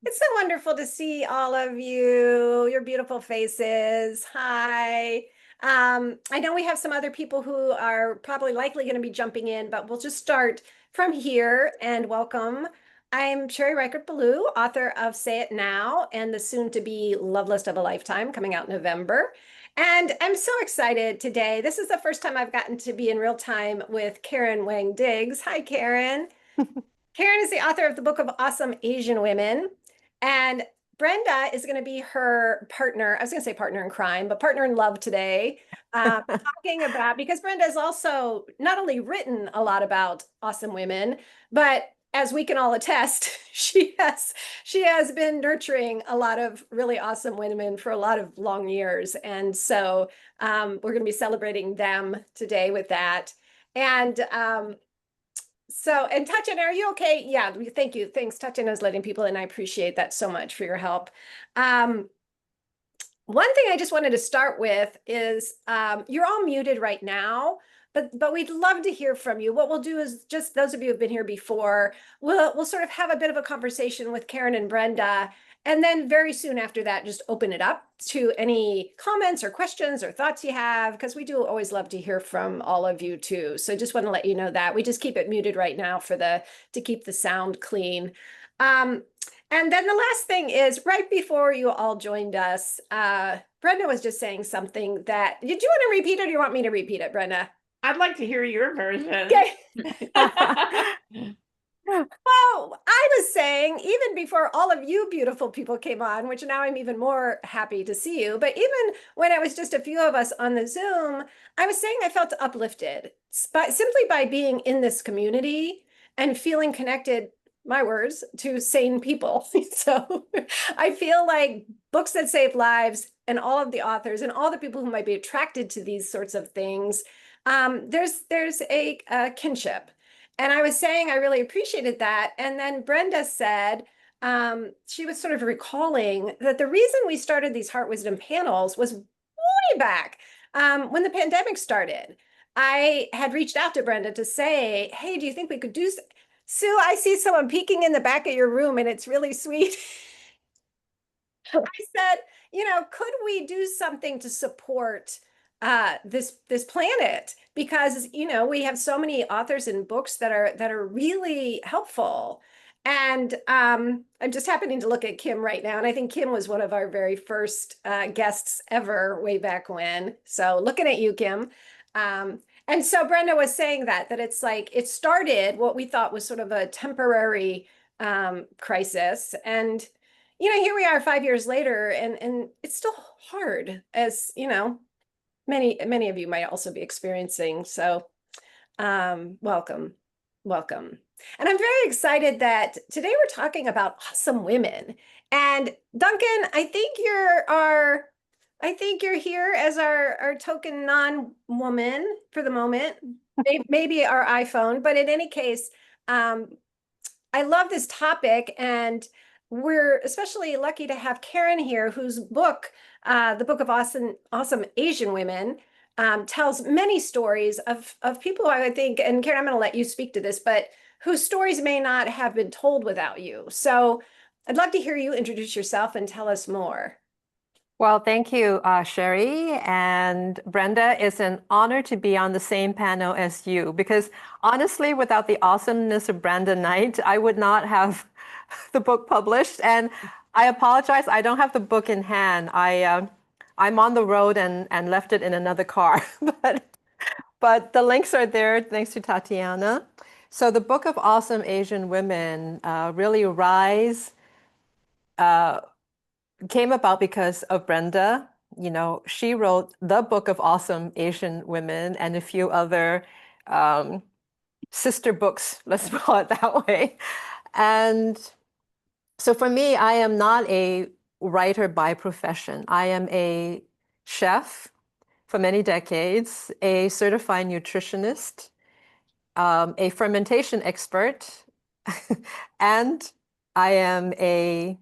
It's so wonderful to see all of you, your beautiful faces. Hi. I know we have some other people who are probably likely going to be jumping in, but we'll just start from here and welcome. I'm Sherry Reichert Ballou, author of Say It Now and the soon to be Love List of a Lifetime coming out in November. And I'm so excited today. This is the first time I've gotten to be in real time with Karen Wang Diggs. Hi, Karen. Karen is the author of the book of Awesome Asian Women. And Brenda is going to be her partner. I was going to say partner in crime, but partner in love today. Talking about, because Brenda has also not only written a lot about awesome women, but as we can all attest, she has been nurturing a lot of really awesome women for a lot of long years. And so we're going to be celebrating them today with that. And and Tatiana, are you okay? Yeah, thank you. Thanks. Tatiana is letting people in. I appreciate that so much for your help. Um, One thing I just wanted to start with is you're all muted right now, but we'd love to hear from you. What we'll do is just those of you who've been here before, we'll sort of have a bit of a conversation with Karen and Brenda, and then very soon after that, just open it up to any comments or questions or thoughts you have, because we do always love to hear from all of you too. So just want to let you know that we just keep it muted right now to keep the sound clean. Um, and then the last thing is right before you all joined us, Brenda was just saying something that, did you want to repeat it or do you want me to repeat it, Brenda? I'd like to hear your version. Okay. Well, I was saying, even before all of you beautiful people came on, which now I'm even more happy to see you, but even when it was just a few of us on the Zoom, I was saying I felt uplifted simply by being in this community and feeling connected, my words, to sane people. So I feel like books that save lives and all of the authors and all the people who might be attracted to these sorts of things, there's a kinship. And I was saying I really appreciated that. And then Brenda said, she was sort of recalling that the reason we started these Heart Wisdom panels was way back when the pandemic started. I had reached out to Brenda to say, hey, do you think we could do? Sue, I see someone peeking in the back of your room and it's really sweet. I said, could we do something to support this planet? Because we have so many authors and books that are really helpful. And I'm just happening to look at Kim right now, and I think Kim was one of our very first guests ever way back when. So looking at you, Kim. And so Brenda was saying that it's like it started what we thought was sort of a temporary crisis, and here we are 5 years later, and it's still hard, as many of you might also be experiencing. So, welcome, welcome. And I'm very excited that today we're talking about awesome women. And Duncan, I think you're here as our token non-woman for the moment, maybe our iPhone, but in any case, I love this topic, and we're especially lucky to have Karen here, whose book, the Book of Awesome Asian Women, tells many stories of people who I would think, and Karen, I'm going to let you speak to this, but whose stories may not have been told without you. So I'd love to hear you introduce yourself and tell us more. Well, thank you, Sherry and Brenda. It's an honor to be on the same panel as you because honestly, without the awesomeness of Brenda Knight, I would not have the book published. And I apologize, I don't have the book in hand. I'm on the road and left it in another car, but the links are there thanks to Tatiana. So the Book of Awesome Asian Women really came about because of Brenda. She wrote the Book of Awesome Asian Women and a few other sister books, let's call it that way. And so for me, I am not a writer by profession. I am a chef for many decades, a certified nutritionist, a fermentation expert, and I am a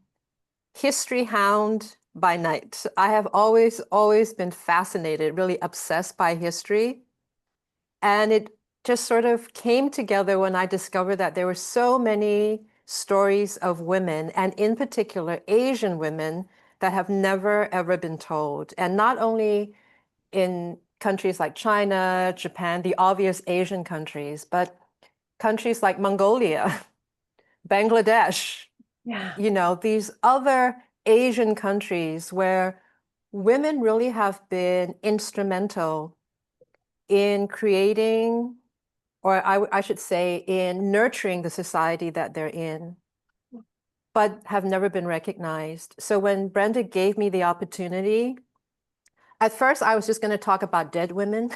history hound by night. I have always been fascinated, really obsessed by history. And it just sort of came together when I discovered that there were so many stories of women, and in particular Asian women, that have never ever been told. And not only in countries like China, Japan, the obvious Asian countries, but countries like Mongolia, Bangladesh, Yeah. these other Asian countries where women really have been instrumental in creating, or I should say, in nurturing the society that they're in, but have never been recognized. So when Brenda gave me the opportunity, at first I was just going to talk about dead women.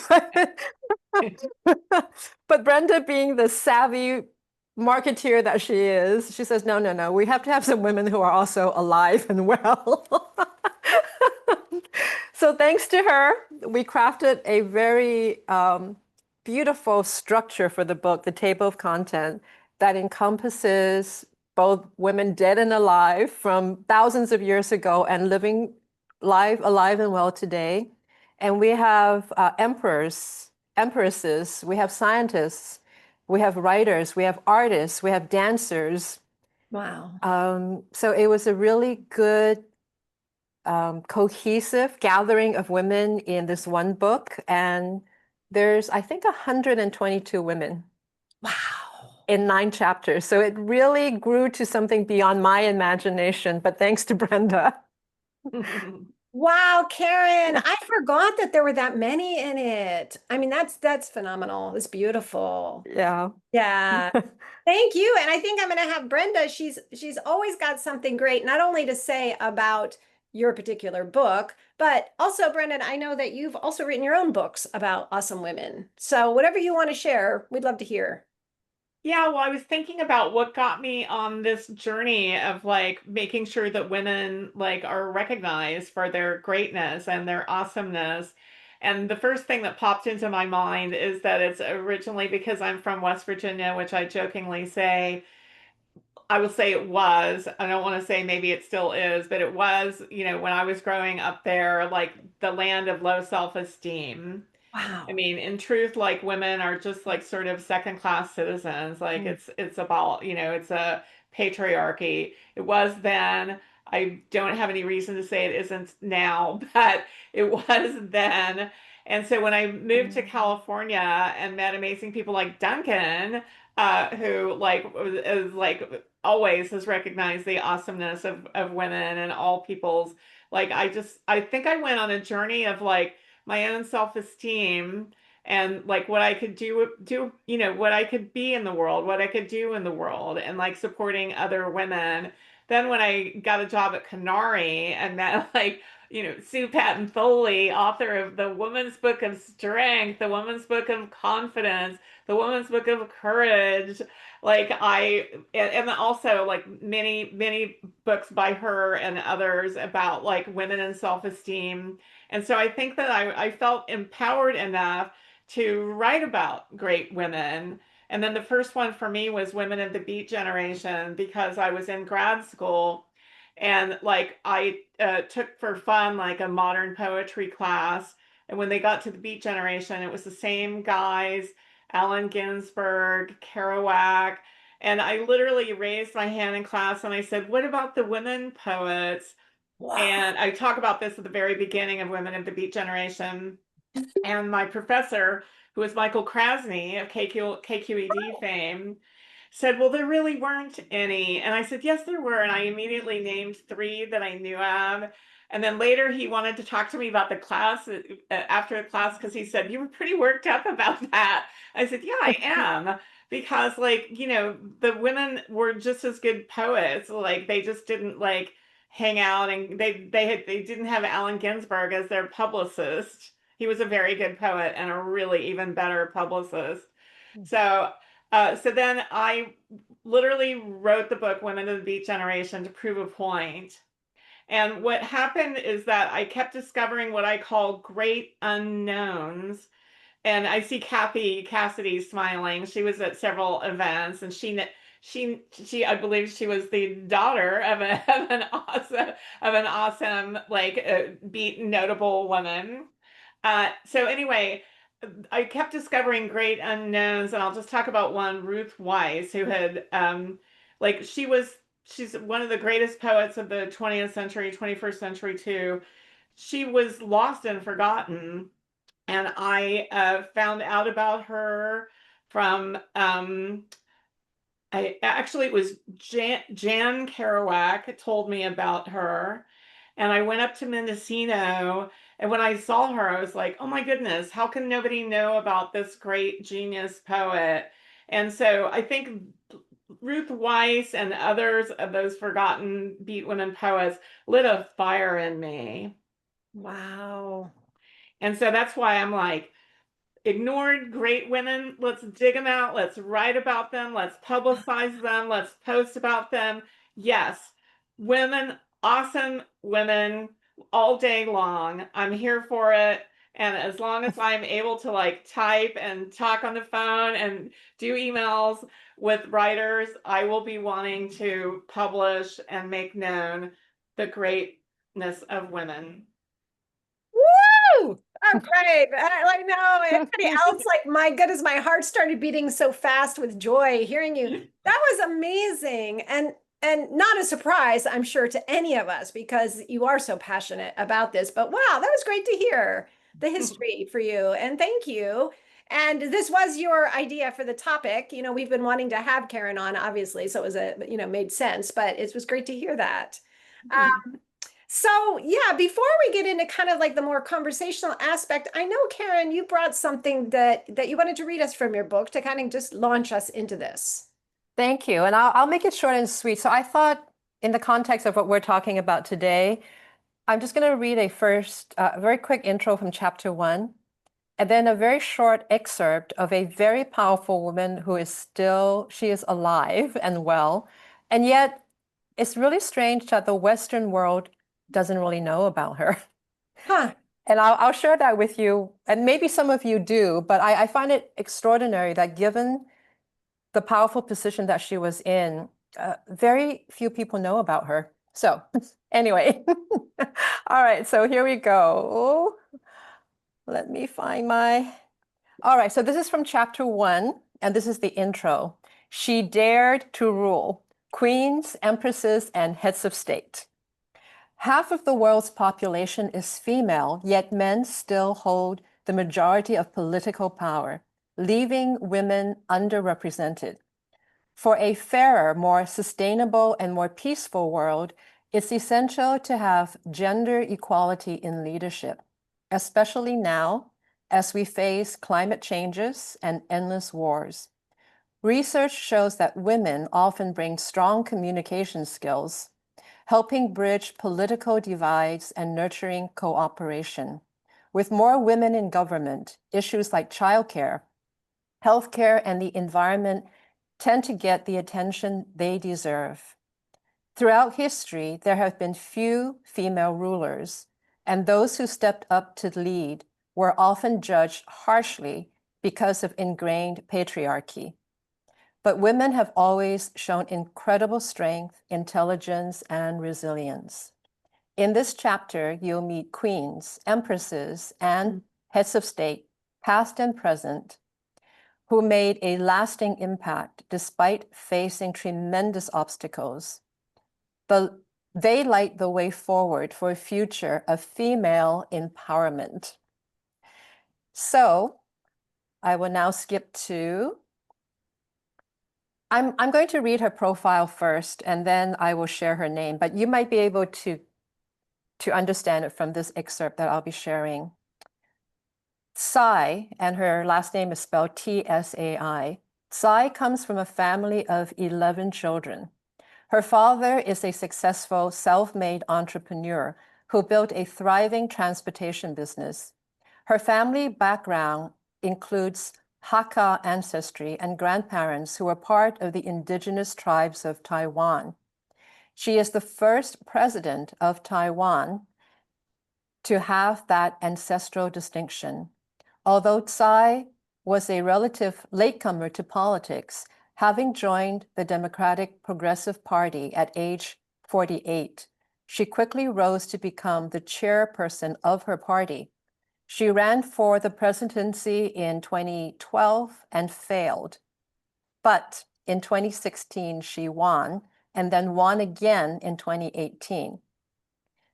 but, but Brenda, being the savvy marketeer that she is, she says, no, no, no, we have to have some women who are also alive and well. So thanks to her, we crafted a very beautiful structure for the book, the table of content, that encompasses both women dead and alive from thousands of years ago and living alive and well today. And we have emperors, empresses, we have scientists, we have writers, we have artists, we have dancers. Wow. So it was a really good cohesive gathering of women in this one book. And there's, I think, 122 women Wow. in 9 chapters. So it really grew to something beyond my imagination, but thanks to Brenda. Wow, Karen, I forgot that there were that many in it. I mean, that's phenomenal. It's beautiful. Yeah. Yeah. Thank you. And I think I'm going to have Brenda. She's always got something great, not only to say about your particular book, but also, Brendan, I know that you've also written your own books about awesome women. So whatever you want to share, we'd love to hear. Yeah, well, I was thinking about what got me on this journey of like making sure that women like are recognized for their greatness and their awesomeness. And the first thing that popped into my mind is that it's originally because I'm from West Virginia, which I jokingly say, I will say it was. I don't want to say maybe it still is, but it was, when I was growing up there, like the land of low self-esteem. I Wow. mean, in truth, like women are just like sort of second class citizens. Like Mm. it's about, it's a patriarchy. It was then. I don't have any reason to say it isn't now, but it was then. And so when I moved to California and met amazing people like Duncan, who like is like always has recognized the awesomeness of women and all people's, like I think I went on a journey of like my own self-esteem and like what I could do, what I could be in the world, what I could do in the world, and like supporting other women. Then when I got a job at Canary and met like, Sue Patton Foley, author of the Woman's Book of Strength, the Woman's Book of Confidence, the Woman's Book of Courage, like and also like many books by her and others about like women and self-esteem. And so I think that I felt empowered enough to write about great women. And then the first one for me was Women of the Beat Generation because I was in grad school and like I took for fun like a modern poetry class. And when they got to the Beat Generation, it was the same guys, Allen Ginsberg, Kerouac. And I literally raised my hand in class and I said, what about the women poets? Wow. And I talk about this at the very beginning of Women of the Beat Generation. And my professor, who was Michael Krasny of KQED fame, said, well, there really weren't any. And I said, yes, there were. And I immediately named 3 that I knew of. And then later he wanted to talk to me about the class after the class because he said, you were pretty worked up about that. I said, yeah, I am. Because like, the women were just as good poets. Like they just didn't like hang out and they didn't have Allen Ginsberg as their publicist. He was a very good poet and a really even better publicist. So so then I literally wrote the book Women of the Beat Generation to prove a point. And what happened is that I kept discovering what I call great unknowns. And I see Kathy Cassidy smiling. She was at several events, and I believe she was the daughter of, an awesome like beat notable woman. So anyway, I kept discovering great unknowns, and I'll just talk about one, Ruth Weiss, who had like she's one of the greatest poets of the 20th century, 21st century too. She was lost and forgotten, and I found out about her from I actually it was Jan Kerouac told me about her, and I went up to Mendocino, and when I saw her, I was like, "Oh my goodness, how can nobody know about this great genius poet?" And so I think Ruth Weiss and others of those forgotten beat women poets lit a fire in me. Wow. And so that's why I'm like, ignored great women. Let's dig them out. Let's write about them. Let's publicize them. Let's post about them. Yes, women, awesome women all day long. I'm here for it. And as long as I'm able to like type and talk on the phone and do emails with writers, I will be wanting to publish and make known the greatness of women. Woo! Oh, great. I know. Anybody else, like, my goodness, my heart started beating so fast with joy hearing you. That was amazing. And not a surprise, I'm sure, to any of us because you are so passionate about this. But wow, that was great to hear the history for you. And thank you. And this was your idea for the topic. You know, we've been wanting to have Karen on, obviously, so it was made sense, but it was great to hear that. So yeah, before we get into kind of like the more conversational aspect, I know Karen, you brought something that you wanted to read us from your book to kind of just launch us into this. Thank you. And I'll make it short and sweet. So I thought, in the context of what we're talking about today, I'm just going to read a very quick intro from chapter 1, and then a very short excerpt of a very powerful woman who she is alive and well. And yet, it's really strange that the Western world doesn't really know about her. Huh. And I'll share that with you. And maybe some of you do, but I find it extraordinary that given the powerful position that she was in, very few people know about her. So anyway, all right, so here we go. Let me find all right, so this is from chapter 1, and this is the intro. She dared to rule, queens, empresses, and heads of state. Half of the world's population is female, yet men still hold the majority of political power, leaving women underrepresented. For a fairer, more sustainable, and more peaceful world, it's essential to have gender equality in leadership, especially now as we face climate changes and endless wars. Research shows that women often bring strong communication skills, helping bridge political divides and nurturing cooperation. With more women in government, issues like childcare, healthcare, and the environment tend to get the attention they deserve. Throughout history, there have been few female rulers, and those who stepped up to lead were often judged harshly because of ingrained patriarchy. But women have always shown incredible strength, intelligence, and resilience. In this chapter, you'll meet queens, empresses, and heads of state, past and present, who made a lasting impact despite facing tremendous obstacles. They light the way forward for a future of female empowerment. So I will now skip to I'm going to read her profile first, and then I will share her name, but you might be able to understand it from this excerpt that I'll be sharing. Tsai, and her last name is spelled Tsai. Tsai comes from a family of 11 children. Her father is a successful self-made entrepreneur who built a thriving transportation business. Her family background includes Hakka ancestry and grandparents who were part of the indigenous tribes of Taiwan. She is the first president of Taiwan to have that ancestral distinction. Although Tsai was a relative latecomer to politics, having joined the Democratic Progressive Party at age 48, she quickly rose to become the chairperson of her party. She ran for the presidency in 2012 and failed. But in 2016, she won and then won again in 2018.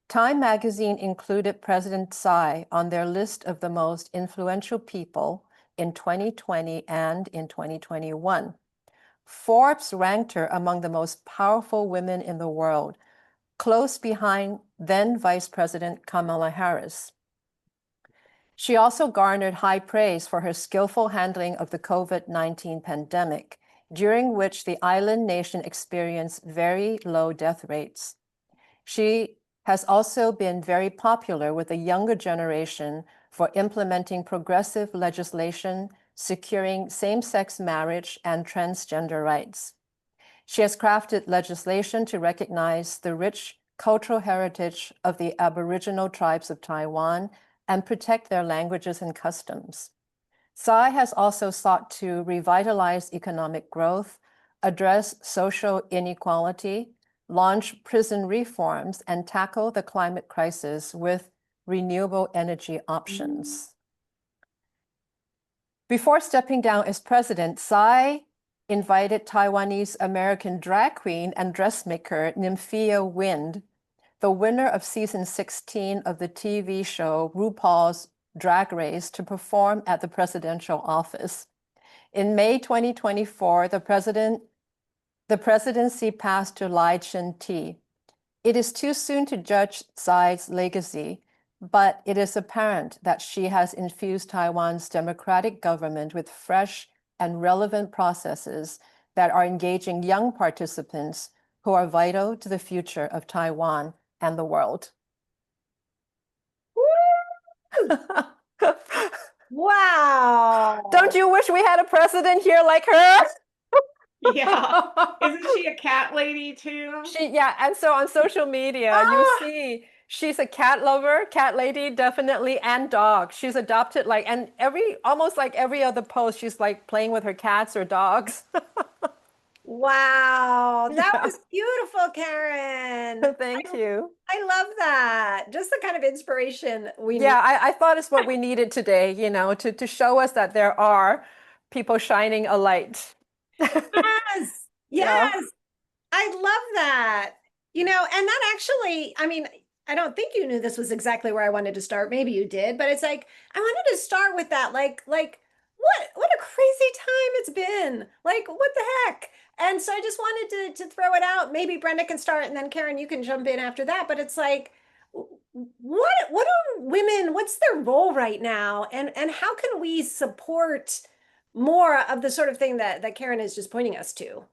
Time magazine included President Tsai on their list of the most influential people in 2020 and in 2021. Forbes ranked her among the most powerful women in the world, close behind then Vice President Kamala Harris. She also garnered high praise for her skillful handling of the COVID-19 pandemic, during which the island nation experienced very low death rates. She has also been very popular with the younger generation for implementing progressive legislation, securing same-sex marriage and transgender rights. She has crafted legislation to recognize the rich cultural heritage of the Aboriginal tribes of Taiwan and protect their languages and customs. Tsai has also sought to revitalize economic growth, address social inequality, launch prison reforms, and tackle the climate crisis with renewable energy options. Before stepping down as president, Tsai invited Taiwanese American drag queen and dressmaker Nymphia Wind, the winner of season 16 of the TV show RuPaul's Drag Race, to perform at the presidential office. In May 2024, the presidency passed to Lai Ching-te. It is too soon to judge Tsai's legacy, but it is apparent that she has infused Taiwan's democratic government with fresh and relevant processes that are engaging young participants who are vital to the future of Taiwan and the world. Wow. Don't you wish we had a president here like her? Yeah. Isn't she a cat lady too? Yeah, and so on social media, you see she's a cat lover, cat lady, definitely, and dog. She's adopted and almost like every other post, she's like playing with her cats or dogs. Wow, that Yeah. was beautiful, Karen. Thank you. I love that. Just the kind of inspiration we need. Yeah, I thought it's what we needed today, to show us that there are people shining a light. Yes, Yeah. yes. I love that. And that actually, I mean, I don't think you knew this was exactly where I wanted to start. Maybe you did, but it's like I wanted to start with that. Like what a crazy time it's been. Like, what the heck? And so I just wanted to throw it out. Maybe Brenda can start and then Karen, you can jump in after that. But it's like, what are women, what's their role right now? And how can we support more of the sort of thing that Karen is just pointing us to?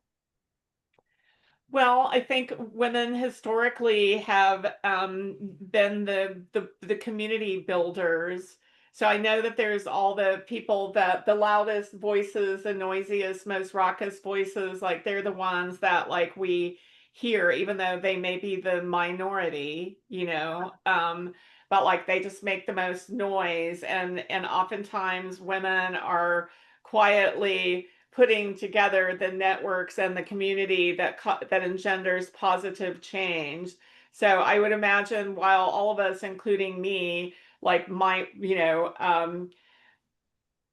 Well, I think women historically have been the community builders. So I know that there's all the people that the loudest voices, the noisiest, most raucous voices, like they're the ones that like we hear, even though they may be the minority, but like they just make the most noise, and oftentimes women are quietly putting together the networks and the community that engenders positive change. So I would imagine while all of us, including me, like might,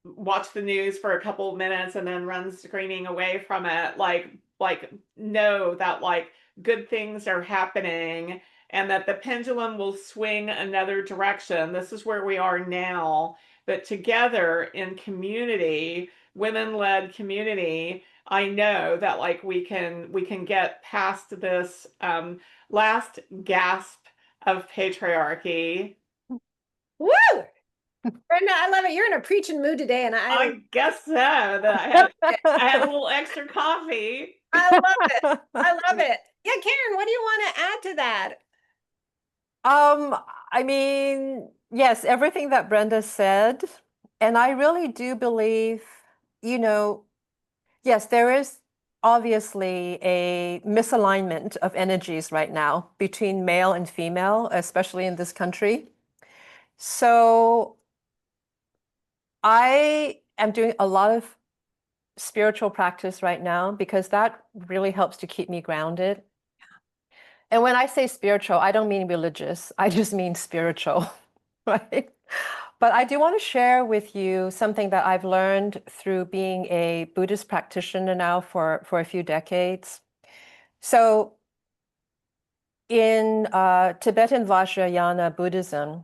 watch the news for a couple of minutes and then run screaming away from it, like know that like good things are happening and that the pendulum will swing another direction. This is where we are now, but together in community, women-led community, I know that like we can get past this last gasp of patriarchy. Woo! Brenda, I love it. You're in a preaching mood today, and I guess so. That I had a little extra coffee. I love it. I love it. Yeah, Karen, what do you want to add to that? I mean, yes, everything that Brenda said, and I really do believe, yes, there is obviously a misalignment of energies right now between male and female, especially in this country. So I am doing a lot of spiritual practice right now because that really helps to keep me grounded. And when I say spiritual, I don't mean religious. I just mean spiritual, right? But I do want to share with you something that I've learned through being a Buddhist practitioner now for a few decades. So in Tibetan Vajrayana Buddhism,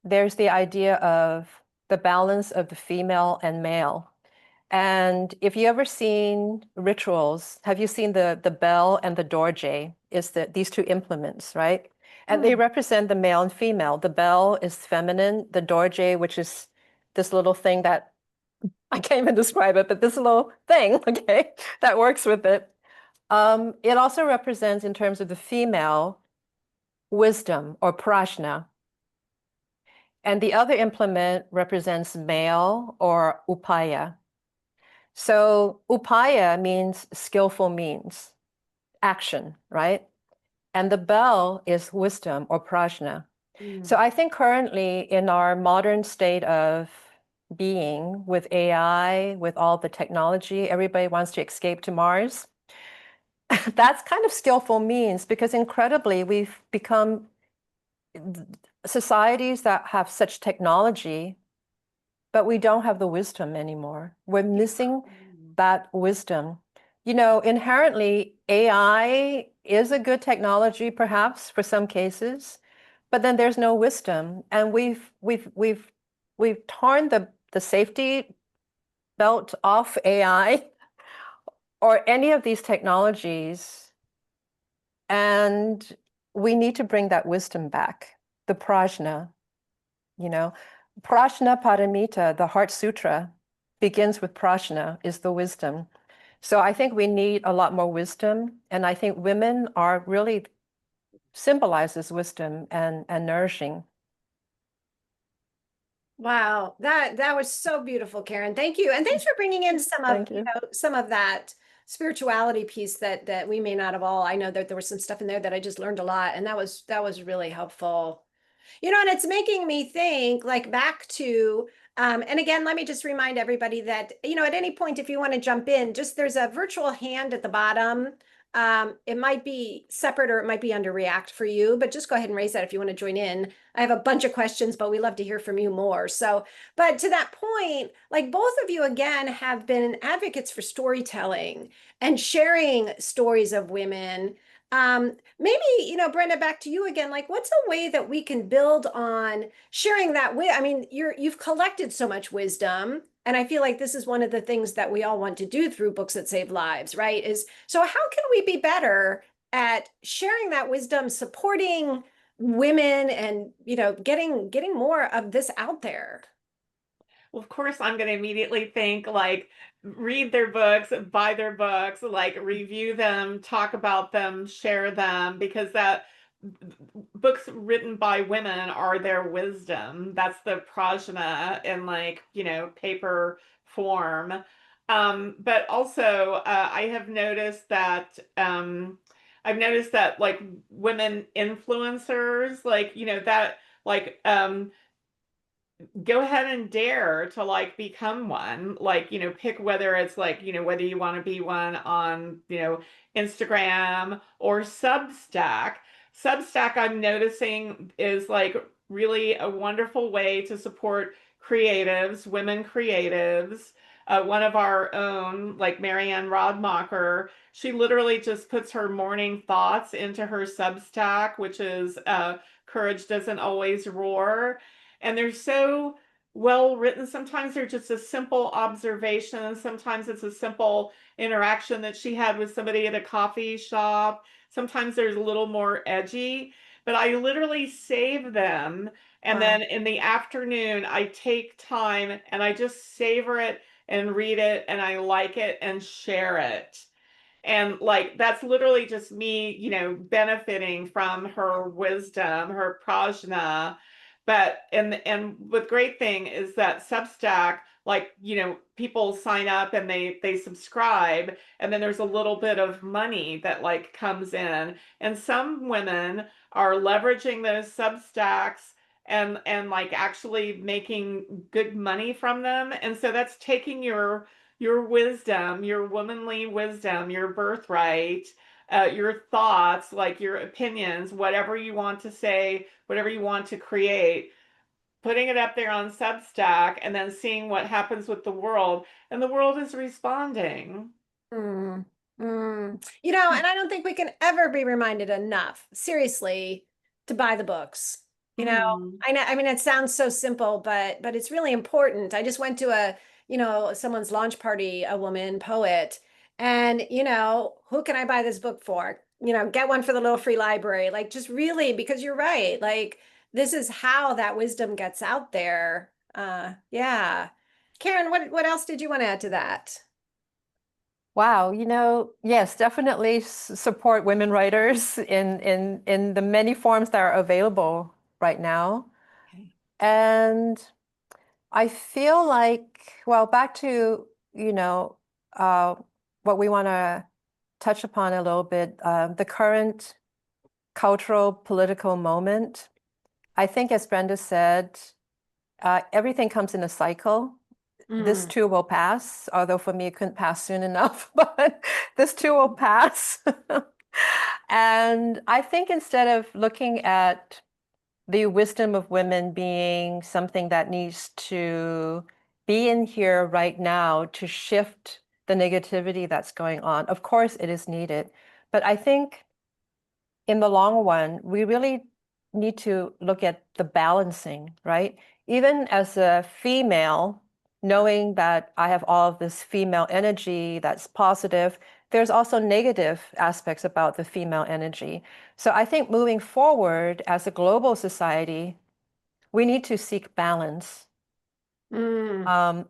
there's the idea of the balance of the female and male. And if you ever seen rituals, have you seen the bell and the dorje? Is these two implements, right? And they represent the male and female. The bell is feminine, the dorje, which is this little thing that I can't even describe it, but this little thing, okay, that works with it. It also represents, in terms of the female, wisdom or prajna. And the other implement represents male or upaya. So upaya means skillful means, action, right? And the bell is wisdom or prajna. So I think currently in our modern state of being with AI, with all the technology, everybody wants to escape to Mars. That's kind of skillful means because incredibly we've become societies that have such technology, but we don't have the wisdom anymore. We're missing that wisdom. You know, inherently, AI is a good technology, perhaps for some cases, but then there's no wisdom, and we've torn the safety belt off AI or any of these technologies, and we need to bring that wisdom back, the prajna, you know. Prajna Paramita, the Heart Sutra, begins with prajna, is the wisdom. So I think we need a lot more wisdom. And I think women are really symbolizes wisdom and nourishing. Wow, that was so beautiful, Karen. Thank you. And thanks for bringing in some of, Thank you. some of that spirituality piece that we may not have all. I know that there was some stuff in there that I just learned a lot, and that was really helpful. And it's making me think like back to, and again, let me just remind everybody that, at any point, if you want to jump in, just there's a virtual hand at the bottom. It might be separate or it might be under React for you, but just go ahead and raise that if you want to join in. I have a bunch of questions, but we love to hear from you more. So, but to that point, like both of you again have been advocates for storytelling and sharing stories of women. Maybe, Brenda, back to you again. Like, what's a way that we can build on sharing that with? I mean, you've collected so much wisdom, and I feel like this is one of the things that we all want to do through Books That Save Lives, right? Is so how can we be better at sharing that wisdom, supporting women, and getting more of this out there? Well, of course, I'm going to immediately think like read their books, buy their books, like review them, talk about them, share them, because that books written by women are their wisdom. That's the prajna in like, paper form. But also, I have noticed that like women influencers, like, that like go ahead and dare to like become one, like, pick whether it's like, whether you want to be one on, Instagram or Substack. I'm noticing is like really a wonderful way to support creatives, women creatives. One of our own, like Marianne Rodmacher, she literally just puts her morning thoughts into her Substack, which is Courage Doesn't Always Roar, and they're so well written. Sometimes they're just a simple observation. Sometimes it's a simple interaction that she had with somebody at a coffee shop. Sometimes there's a little more edgy, but I literally save them. And Wow. then in the afternoon, I take time and I just savor it and read it and I like it and share it. And like that's literally just me, benefiting from her wisdom, her prajna. But and the great thing is that Substack, like, people sign up and they subscribe, and then there's a little bit of money that like comes in. And some women are leveraging those Substacks and like actually making good money from them. And so that's taking your wisdom, your womanly wisdom, your birthright, your thoughts, like your opinions, whatever you want to say, whatever you want to create, putting it up there on Substack and then seeing what happens with the world, and the world is responding. Mm, You know, and I don't think we can ever be reminded enough, seriously, to buy the books. You know, Mm. I mean, it sounds so simple, but it's really important. I just went to someone's launch party, a woman poet, and who can I buy this book for? Get one for the little free library. Like, just really, because you're right. Like, this is how that wisdom gets out there. Yeah. Karen, what else did you want to add to that? Wow, yes, definitely support women writers in the many forms that are available right now. Okay. And I feel like, well, back to, uh, what we want to touch upon a little bit, the current cultural political moment. I think, as Brenda said, everything comes in a cycle. This Mm. too will pass, although for me it couldn't pass soon enough, but this too will pass. And I think instead of looking at the wisdom of women being something that needs to be in here right now to shift the negativity that's going on, of course it is needed. But I think in the long run, we really need to look at the balancing, right? Even as a female, knowing that I have all of this female energy that's positive, there's also negative aspects about the female energy. So I think moving forward as a global society, we need to seek balance. Mm. Um,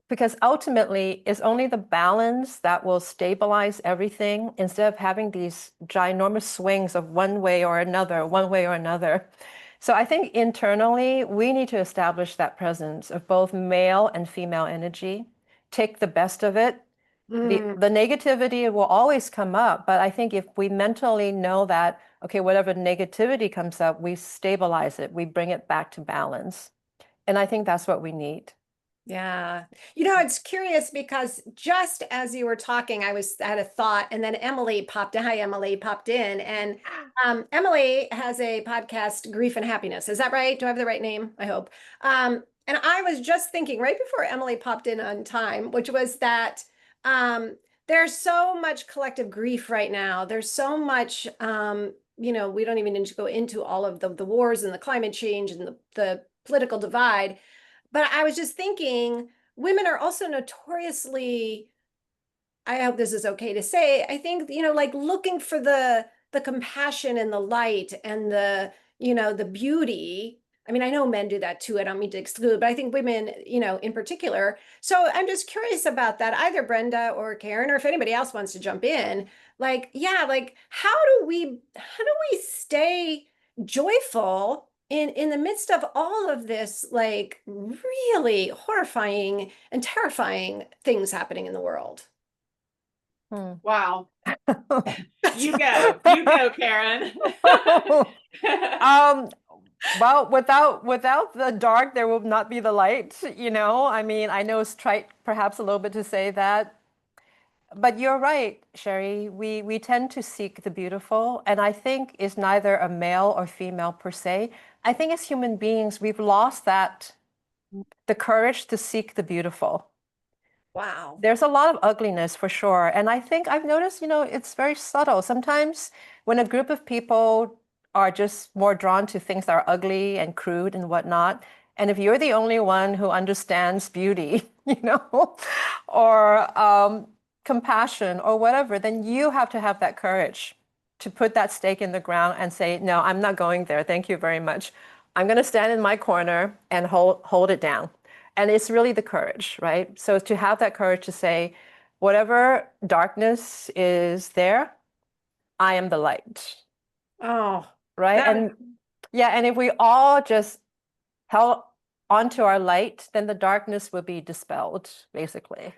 because ultimately, it's only the balance that will stabilize everything instead of having these ginormous swings of one way or another, one way or another. So I think internally, we need to establish that presence of both male and female energy, take the best of it. Mm. The negativity will always come up, but I think if we mentally know that, okay, whatever negativity comes up, we stabilize it, we bring it back to balance. And I think that's what we need. Yeah. It's curious because just as you were talking, had a thought, and then Emily popped in. Hi, Emily popped in. And Emily has a podcast, Grief and Happiness. Is that right? Do I have the right name? I hope. And I was just thinking right before Emily popped in on time, which was that there's so much collective grief right now. There's so much, we don't even need to go into all of the wars and the climate change and the political divide. But I was just thinking, women are also notoriously, I hope this is okay to say, I think, like looking for the compassion and the light and the beauty. I mean, I know men do that too. I don't mean to exclude, but I think women, in particular. So I'm just curious about that, either Brenda or Karen, or if anybody else wants to jump in. Like, yeah, like how do we stay joyful in the midst of all of this, like really horrifying and terrifying things happening in the world? Hmm. Wow. You go, Karen. Um, well, without the dark, there will not be the light, I mean, I know it's trite perhaps a little bit to say that, but you're right, Sherry. We tend to seek the beautiful, and I think it's neither a male or female per se. I think as human beings, we've lost the courage to seek the beautiful. Wow. There's a lot of ugliness for sure. And I think I've noticed, it's very subtle. Sometimes when a group of people are just more drawn to things that are ugly and crude and whatnot, and if you're the only one who understands beauty, or compassion or whatever, then you have to have that courage to put that stake in the ground and say, no, I'm not going there. Thank you very much. I'm going to stand in my corner and hold it down. And it's really the courage, right? So to have that courage to say, whatever darkness is there, I am the light, Oh, right? that And yeah, and if we all just held onto our light, then the darkness will be dispelled, basically.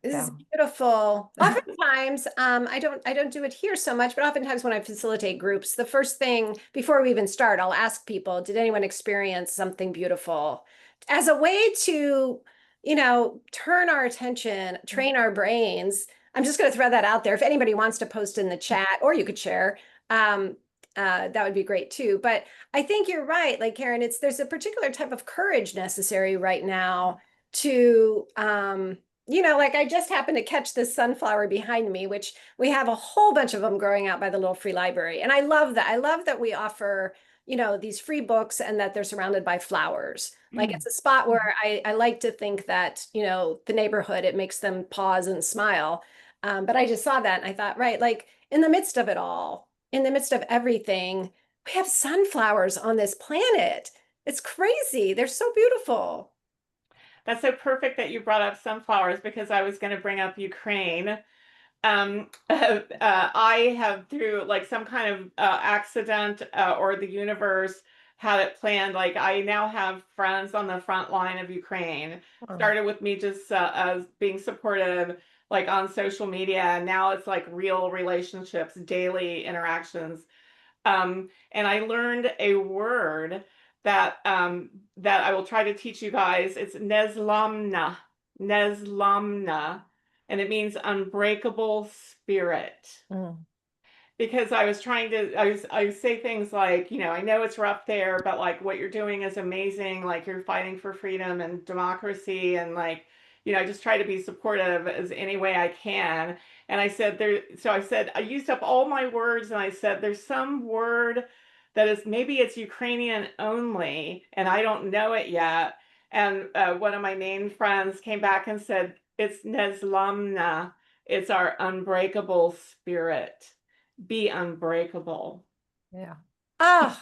This is Yeah. beautiful. Oftentimes, I don't do it here so much, but oftentimes when I facilitate groups, the first thing before we even start, I'll ask people, did anyone experience something beautiful? As a way to, turn our attention, train our brains. I'm just going to throw that out there. If anybody wants to post in the chat, or you could share, um, that would be great too. But I think you're right, like Karen, there's a particular type of courage necessary right now to like I just happened to catch this sunflower behind me, which we have a whole bunch of them growing out by the little free library. And I love that. I love that we offer, these free books and that they're surrounded by flowers. Like it's a spot where I like to think that, the neighborhood, it makes them pause and smile. But I just saw that and I thought, right, like in the midst of it all, in the midst of everything, we have sunflowers on this planet. It's crazy. They're so beautiful. That's so perfect that you brought up sunflowers because I was going to bring up Ukraine. I have, through like some kind of accident or the universe had it planned. Like I now have friends on the front line of Ukraine. Started with me just as being supportive, like on social media. And now it's like real relationships, daily interactions. And I learned a word that I will try to teach you guys. It's nezlamna, nezlamna, and it means unbreakable spirit. Because I was trying to, I say things like, I know it's rough there, but like what you're doing is amazing. Like you're fighting for freedom and democracy, and like, I just try to be supportive as any way I can. And I said so I said, I used up all my words and I said, there's some word that is, maybe it's Ukrainian only, and I don't know it yet. And one of my main friends came back and said, it's nezlamna. It's our unbreakable spirit. Be unbreakable. Yeah. Oh,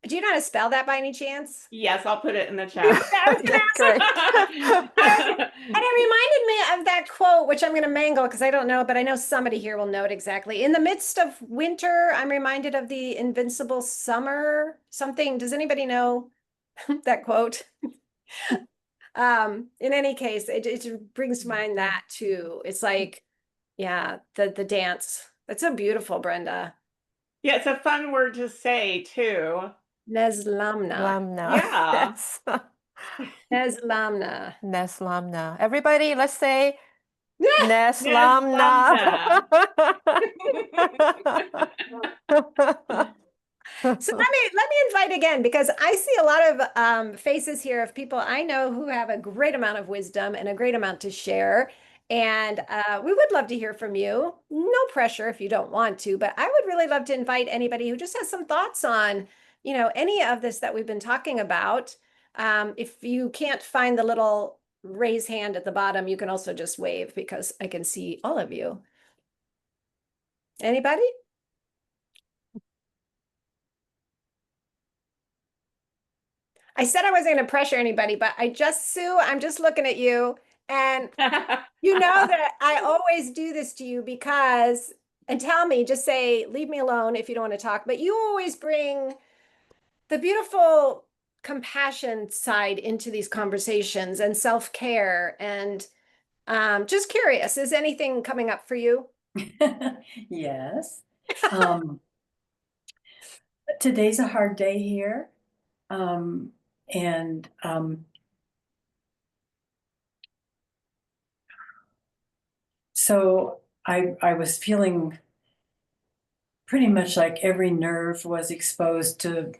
do you know how to spell that by any chance? Yes, I'll put it in the chat. Great. And it reminded me of that quote, which I'm going to mangle because I don't know, but I know somebody here will know it exactly. In the midst of winter, I'm reminded of the invincible summer something. Does anybody know that quote? In any case, it brings to mind that too. It's like, yeah, the dance. That's so beautiful, Brenda. Yeah, it's a fun word to say too. Neslamna. Lamna. Yeah. Yes. Neslamna. Neslamna. Everybody, let's say Nezlamna. Neslamna. So let me invite again because I see a lot of faces here of people I know who have a great amount of wisdom and a great amount to share. And we would love to hear from you. No pressure if you don't want to, but I would really love to invite anybody who just has some thoughts on, any of this that we've been talking about. If you can't find the little raise hand at the bottom, you can also just wave because I can see all of you. Anybody? I said I wasn't going to pressure anybody, but Sue, I'm just looking at you. And you know that I always do this to you because, and tell me, just say, leave me alone if you don't want to talk, but you always bring the beautiful compassion side into these conversations and self-care. And just curious, is anything coming up for you? Yes. Today's a hard day here. And so I was feeling pretty much like every nerve was exposed to,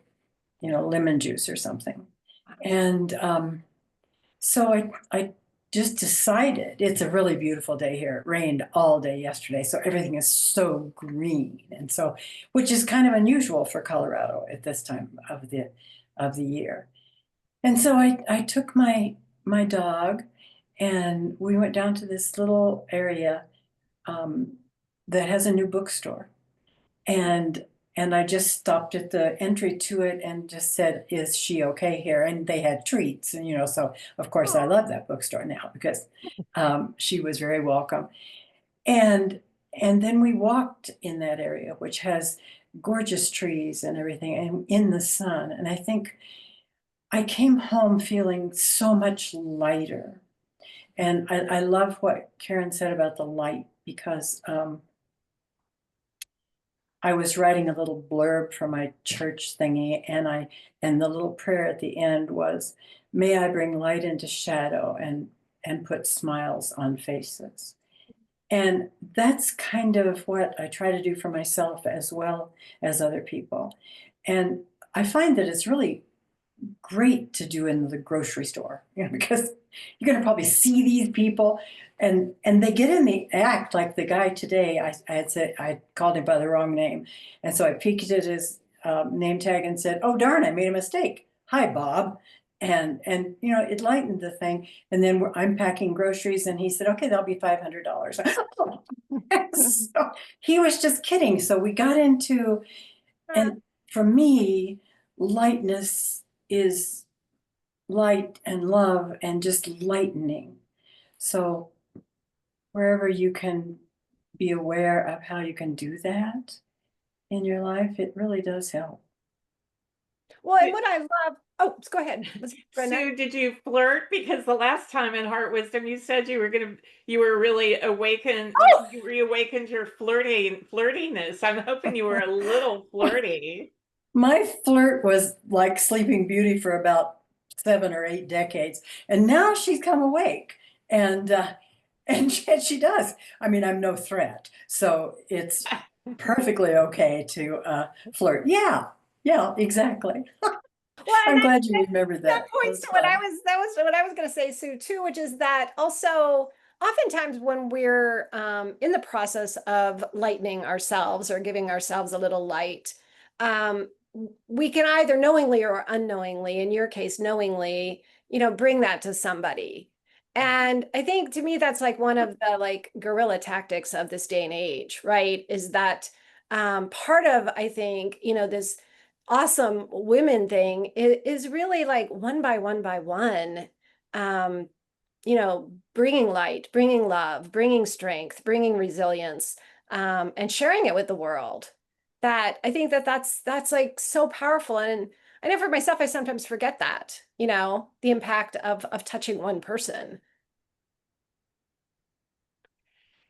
lemon juice or something. And so I just decided, it's a really beautiful day here. It rained all day yesterday, so everything is so green. And so, which is kind of unusual for Colorado at this time of the year. And so I took my dog and we went down to this little area that has a new bookstore. And I just stopped at the entry to it and just said, is she okay here? And they had treats, and so of course I love that bookstore now because she was very welcome. And then we walked in that area, which has gorgeous trees and everything, and in the sun. And I think I came home feeling so much lighter. And I love what Karen said about the light because I was writing a little blurb for my church thingy, and the little prayer at the end was, "May I bring light into shadow and put smiles on faces." And that's kind of what I try to do for myself as well as other people. And I find that it's really great to do in the grocery store, because you're going to probably see these people, and they get in the act. Like the guy today, I had said I called him by the wrong name, and so I peeked at his name tag and said, "Oh darn, I made a mistake. Hi, Bob." And it lightened the thing. And then I'm packing groceries, and he said, "Okay, that'll be $500." So he was just kidding. So we got into, and for me, lightness is light and love and just lightening. So wherever you can be aware of how you can do that in your life, it really does help. Well, and what I love, oh, go ahead, Brenda. Sue, did you flirt? Because the last time in Heart Wisdom, you said you were really awakened, you reawakened your flirtiness. I'm hoping you were a little flirty. My flirt was like Sleeping Beauty for about 7 or 8 decades, and now she's come awake, and she does. I mean, I'm no threat, so it's perfectly okay to flirt. Yeah, yeah, exactly. Well, and I'm glad you remembered that that. points to what that was what I was going to say, Sue, too, which is that also oftentimes when we're in the process of lightening ourselves or giving ourselves a little light, um, we can either knowingly or unknowingly, in your case, knowingly, bring that to somebody. And I think to me, that's like one of the like guerrilla tactics of this day and age, right? Is that part of, I think, this awesome women thing is really like one by one by one, um, bringing light, bringing love, bringing strength, bringing resilience, and sharing it with the world. That I think that's like so powerful. And I know for myself, I sometimes forget that, the impact of touching one person.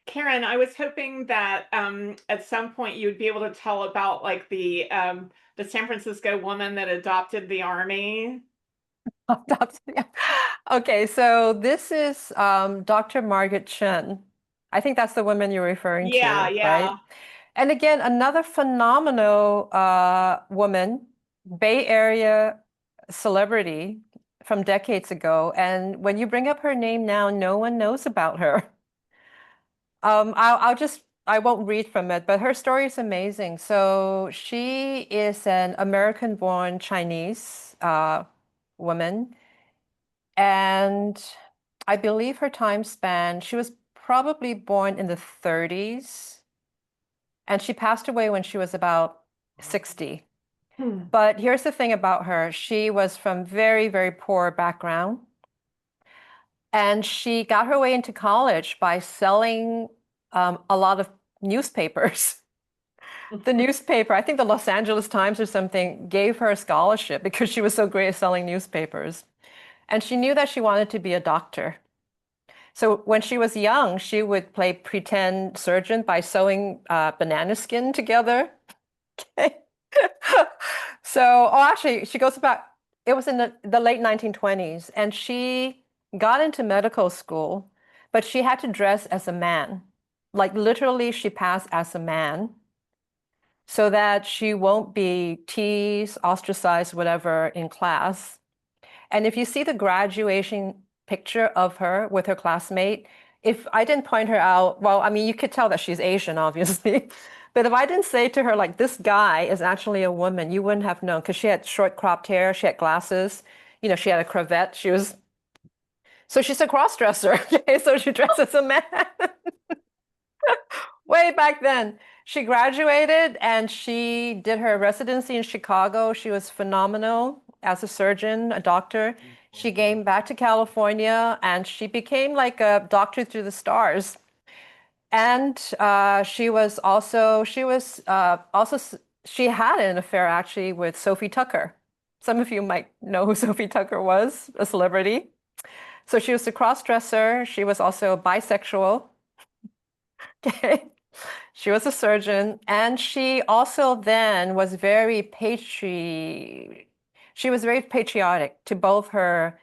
Karen, I was hoping that at some point you would be able to tell about like the San Francisco woman that adopted the army. Okay, so this is Dr. Margaret Chen. I think that's the woman you're referring Yeah, to, right? yeah. And again, another phenomenal woman, Bay Area celebrity from decades ago. And when you bring up her name now, no one knows about her. I won't read from it, but her story is amazing. So she is an American-born Chinese woman, and I believe her time span, she was probably born in the 30s, and she passed away when she was about 60. But here's the thing about her. She was from very, very poor background. And she got her way into college by selling a lot of newspapers. The newspaper, I think the Los Angeles Times or something, gave her a scholarship because she was so great at selling newspapers. And she knew that she wanted to be a doctor. So when she was young, she would play pretend surgeon by sewing banana skin together. Okay. So, actually, she goes back, it was in the late 1920s, and she got into medical school, but she had to dress as a man. Like literally, she passed as a man so that she won't be teased, ostracized, whatever in class. And if you see the graduation picture of her with her classmate, if I didn't point her out, well, I mean, you could tell that she's Asian, obviously. But if I didn't say to her, like, this guy is actually a woman, you wouldn't have known because she had short cropped hair, she had glasses, she had a cravat. So she's a cross-dresser. Okay, so she dresses as a man. Way back then. She graduated and she did her residency in Chicago. She was phenomenal as a surgeon, a doctor. She came back to California and she became like a doctor through the stars. And she had an affair actually with Sophie Tucker. Some of you might know who Sophie Tucker was, a celebrity. So she was a cross-dresser. She was also bisexual. Okay. She was a surgeon, and she also then was she was very patriotic to both her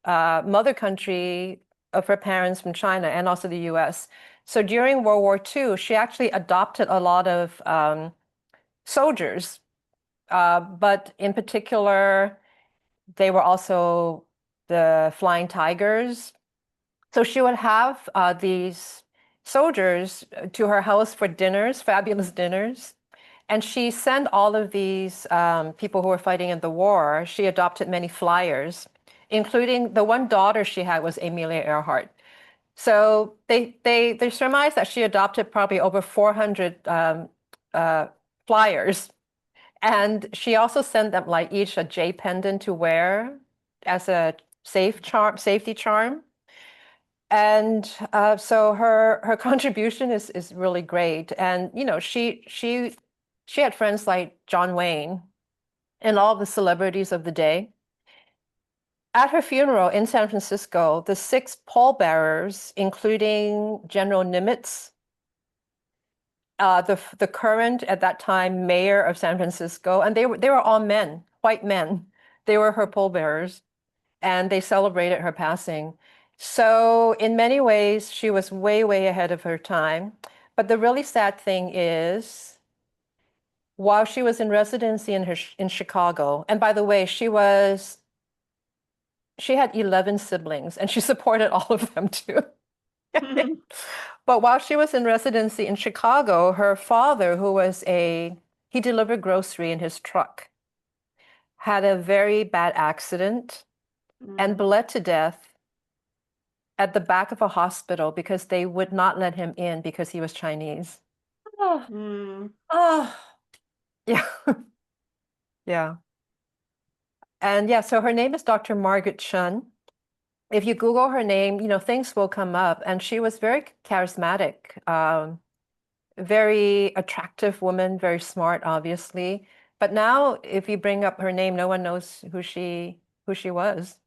mother country of her parents from China and also the US. So during World War II, she actually adopted a lot of soldiers, but in particular, they were also the Flying Tigers. So she would have these soldiers to her house for dinners, fabulous dinners. And she sent all of these people who were fighting in the war. She adopted many flyers, including the one daughter she had was Amelia Earhart. So they surmise that she adopted probably over 400 flyers. And she also sent them like each a J pendant to wear as a safety charm. And so her contribution is really great. And you know, she had friends like John Wayne and all the celebrities of the day. At her funeral in San Francisco, the 6 pallbearers, including General Nimitz, the current at that time mayor of San Francisco, and they were all men, white men. They were her pallbearers, and they celebrated her passing. So in many ways, she was way, way ahead of her time. But the really sad thing is, while she was in residency in Chicago, and by the way, she had 11 siblings, and she supported all of them too. But while she was in residency in Chicago, her father, he delivered grocery in his truck, had a very bad accident and bled to death at the back of a hospital because they would not let him in because he was Chinese. Oh, oh, Yeah. Yeah. And yeah, so her name is Dr. Margaret Chun. If you Google her name, you know, things will come up. And she was very charismatic, very attractive woman, very smart, obviously. But now, if you bring up her name, no one knows who she was.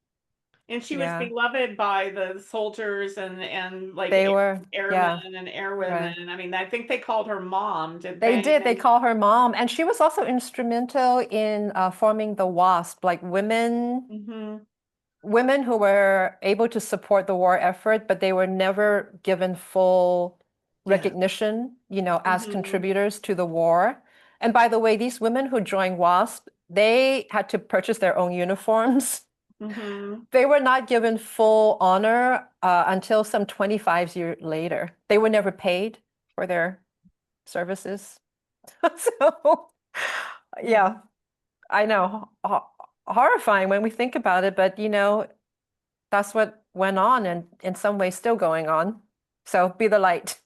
And she was Yeah, beloved by the soldiers and like they were. Yeah, airmen and right. airwomen. I mean, I think they called her mom, did They they? did. They call her mom, and she was also instrumental in forming the WASP, like Hmm. women who were able to support the war effort, but they were never given full yeah. recognition, you know, as Hmm. contributors to the war. And by the way, these women who joined WASP, they had to purchase their own uniforms. Hmm. They were not given full honor until some 25 years later. They were never paid for their services. So, yeah, I know. Horrifying when we think about it, but you know, that's what went on and in some ways still going on. So be the light.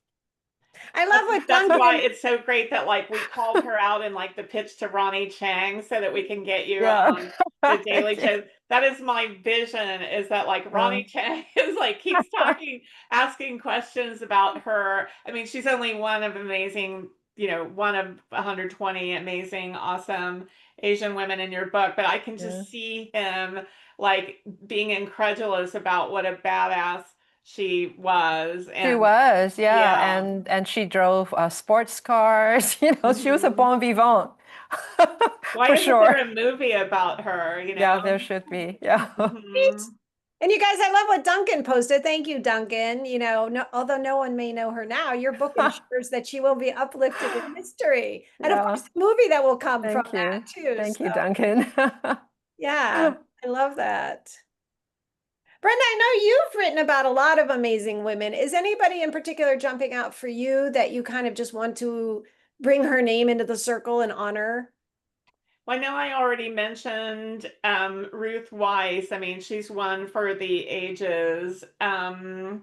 I love what That's why Duncan, it's so great that like we called her out in like the pitch to Ronnie Chang so that we can get you Yeah. on the Daily Thank you. Show. That is my vision, is that like Ronnie Chang is like keeps talking, asking questions about her. I mean, she's only one of amazing, you know, one of 120 amazing, awesome Asian women in your book, but I can Yeah. just see him like being incredulous about what a badass she was. She And was, yeah, yeah. and she drove sports cars. You know, she was a Hmm. bon vivant Why for isn't there sure. a movie about her, you Yeah, know? there should be. Yeah. Hmm. and you guys, I love what Duncan posted. Thank you, Duncan. You know, no, although no one may know her now, your book ensures that she will be uplifted in history. And of Yeah. course, the movie that will come from Thank that you. too. Thank you, So, Duncan. yeah, I love that. Brenda, I know you've written about a lot of amazing women. Is anybody in particular jumping out for you that you kind of just want to bring her name into the circle and honor? Well, I know I already mentioned Ruth Weiss. I mean, she's one for the ages. You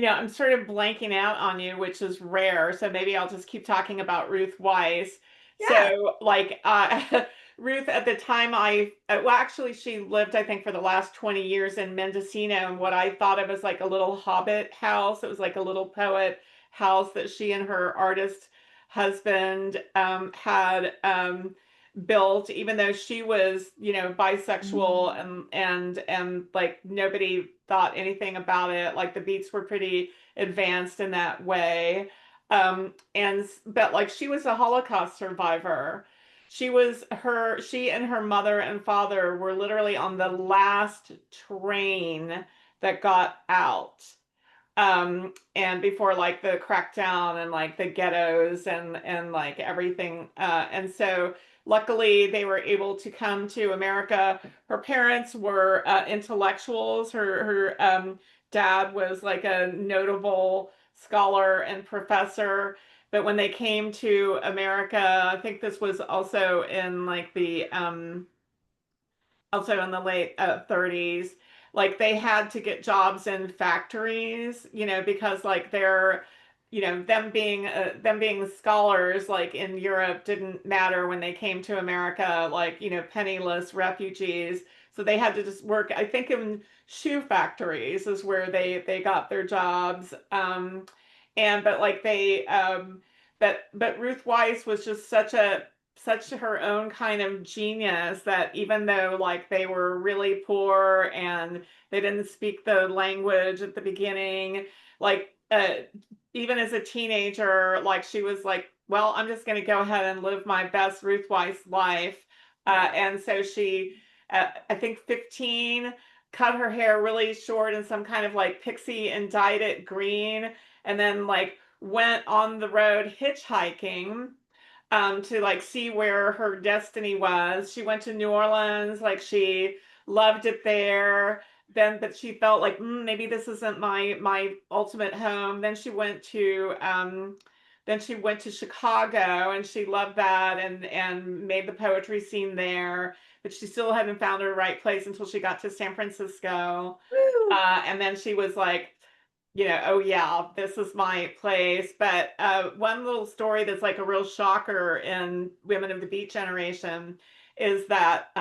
know, I'm sort of blanking out on you, which is rare. So maybe I'll just keep talking about Ruth Weiss. Yeah. So, like, Ruth, at the time well, actually, she lived, I think, for the last 20 years in Mendocino, in what I thought of as like a little hobbit house. It was like a little poet house that she and her artist husband had built, even though she was, you know, bisexual and like nobody thought anything about it. Like the Beats were pretty advanced in that way. And but like she was a Holocaust survivor. She and her mother and father were literally on the last train that got out and before like the crackdown and like the ghettos and like everything. And so luckily they were able to come to America. Her parents were intellectuals. Her dad was like a notable scholar and professor. But when they came to America, I think this was also in like the also in the late 30s, like they had to get jobs in factories, because like they're, them being scholars like in Europe didn't matter when they came to America, like, penniless refugees. So they had to just work, I think, in shoe factories is where they got their jobs. And but like they but Ruth Weiss was just such her own kind of genius that even though like they were really poor and they didn't speak the language at the beginning, like even as a teenager, like she was like, well, I'm just going to go ahead and live my best Ruth Weiss life. And so she, I think 15, cut her hair really short in some kind of like pixie and dyed it green, and then like went on the road hitchhiking to like see where her destiny was. She went to New Orleans, like she loved it there. But she felt like maybe this isn't my ultimate home. Then she went to Chicago and she loved that and made the poetry scene there. But she still hadn't found her right place until she got to San Francisco. Woo. And then she was like, oh yeah, this is my place. But one little story that's like a real shocker in Women of the Beat generation is that,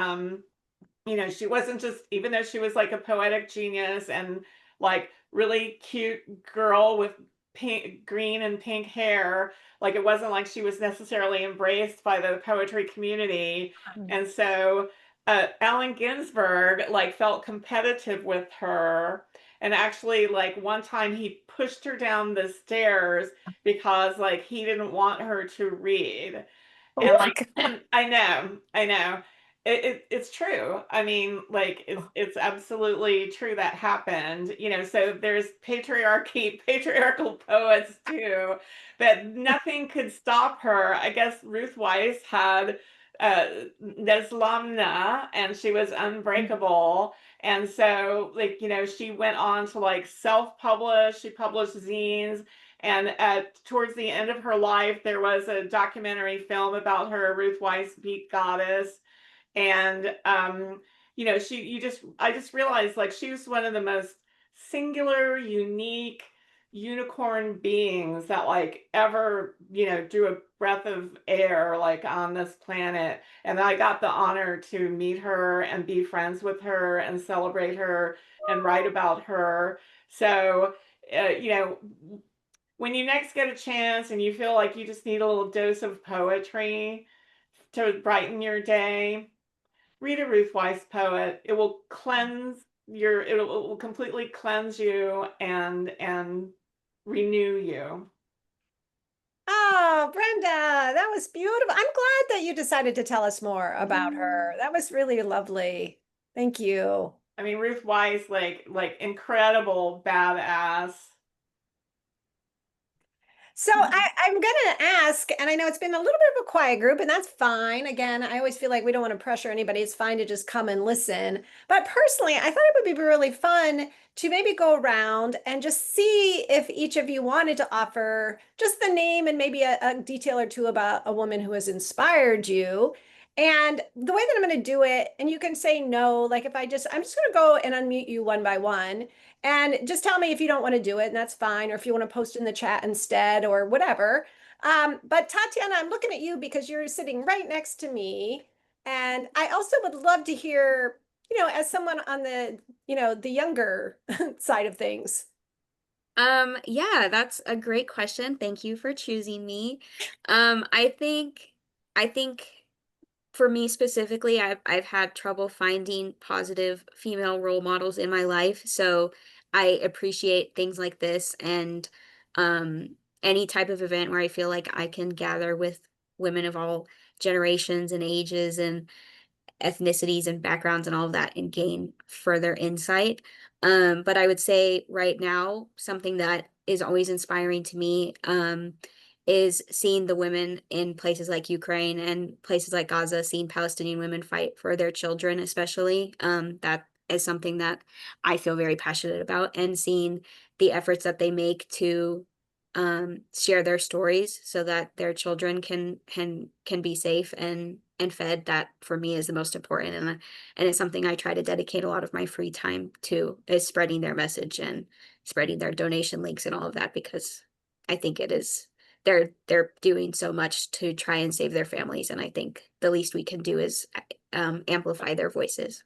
she wasn't just, even though she was like a poetic genius and like really cute girl with pink, green and pink hair, like it wasn't like she was necessarily embraced by the poetry community. And so Allen Ginsberg like felt competitive with her, and actually like one time he pushed her down the stairs because like he didn't want her to read. Oh And my like God. I know. It's true. I mean, like it's absolutely true that happened. So there's patriarchy, patriarchal poets too, but nothing could stop her. I guess Ruth Weiss had Neslamna, and she was unbreakable. And so like, she went on to like self-publish. She published zines. And towards the end of her life, there was a documentary film about her, Ruth Weiss Beat Goddess. And I just realized like she was one of the most singular, unique, unicorn beings that like ever, drew a breath of air like on this planet. And I got the honor to meet her and be friends with her and celebrate her and write about her. So, when you next get a chance and you feel like you just need a little dose of poetry to brighten your day, read a Ruth Weiss poet. It will it will completely cleanse you and renew you. Oh, Brenda, that was beautiful. I'm glad that you decided to tell us more about her. That was really lovely. Thank you. I mean, Ruth Weiss, like incredible badass. So I'm gonna ask, and I know it's been a little bit of a quiet group, and that's fine. Again, I always feel like we don't want to pressure anybody. It's fine to just come and listen. But personally, I thought it would be really fun to maybe go around and just see if each of you wanted to offer just the name and maybe a detail or two about a woman who has inspired you. And the way that I'm going to do it, and you can say no, like if I'm just going to go and unmute you one by one. And just tell me if you don't want to do it, and that's fine, or if you want to post in the chat instead, or whatever. But Tatiana, I'm looking at you because you're sitting right next to me. And I also would love to hear, as someone on the younger side of things. Yeah, that's a great question. Thank you for choosing me. I think for me specifically, I've had trouble finding positive female role models in my life, so I appreciate things like this and any type of event where I feel like I can gather with women of all generations and ages and ethnicities and backgrounds and all of that and gain further insight. But I would say right now, something that is always inspiring to me, is seeing the women in places like Ukraine and places like Gaza, seeing Palestinian women fight for their children, especially. That is something that I feel very passionate about, and seeing the efforts that they make to share their stories so that their children can be safe and fed. That for me is the most important, and it's something I try to dedicate a lot of my free time to, is spreading their message and spreading their donation links and all of that, because I think it is they're doing so much to try and save their families, and I think the least we can do is amplify their voices.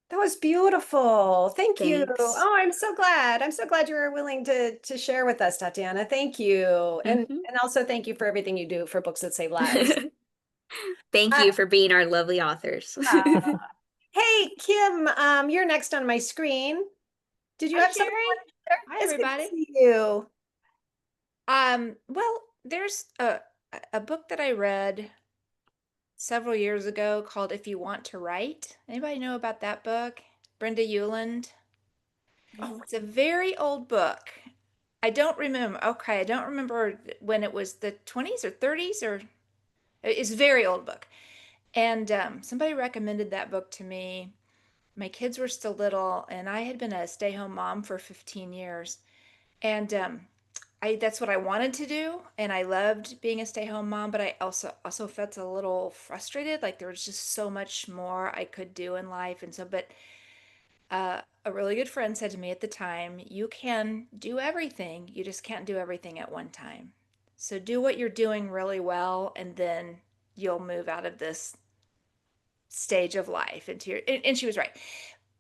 That was beautiful. Thank you. Thanks. Oh, I'm so glad. I'm so glad you were willing to share with us, Tatiana. Thank you. And also thank you for everything you do for Books That Save Lives. Thank Uh, you for being our lovely authors. uh, hey, Kim, you're next on my screen. Did you Hi, have something you Sherry. wanted to share? Hi, It's good to everybody. see you. Well, there's a book that I read several years ago called If You Want to Write. Anybody know about that book? Brenda Euland. Oh, It's a very old book. I don't remember. Okay, I don't remember when it was, the 20s or 30s, or it's a very old book. And somebody recommended that book to me. My kids were still little, and I had been a stay-home mom for 15 years. And that's what I wanted to do, and I loved being a stay-home mom, but I also felt a little frustrated, like there was just so much more I could do in life. And so, but a really good friend said to me at the time, you can do everything, you just can't do everything at one time. So do what you're doing really well, and then you'll move out of this stage of life into your, and she was right.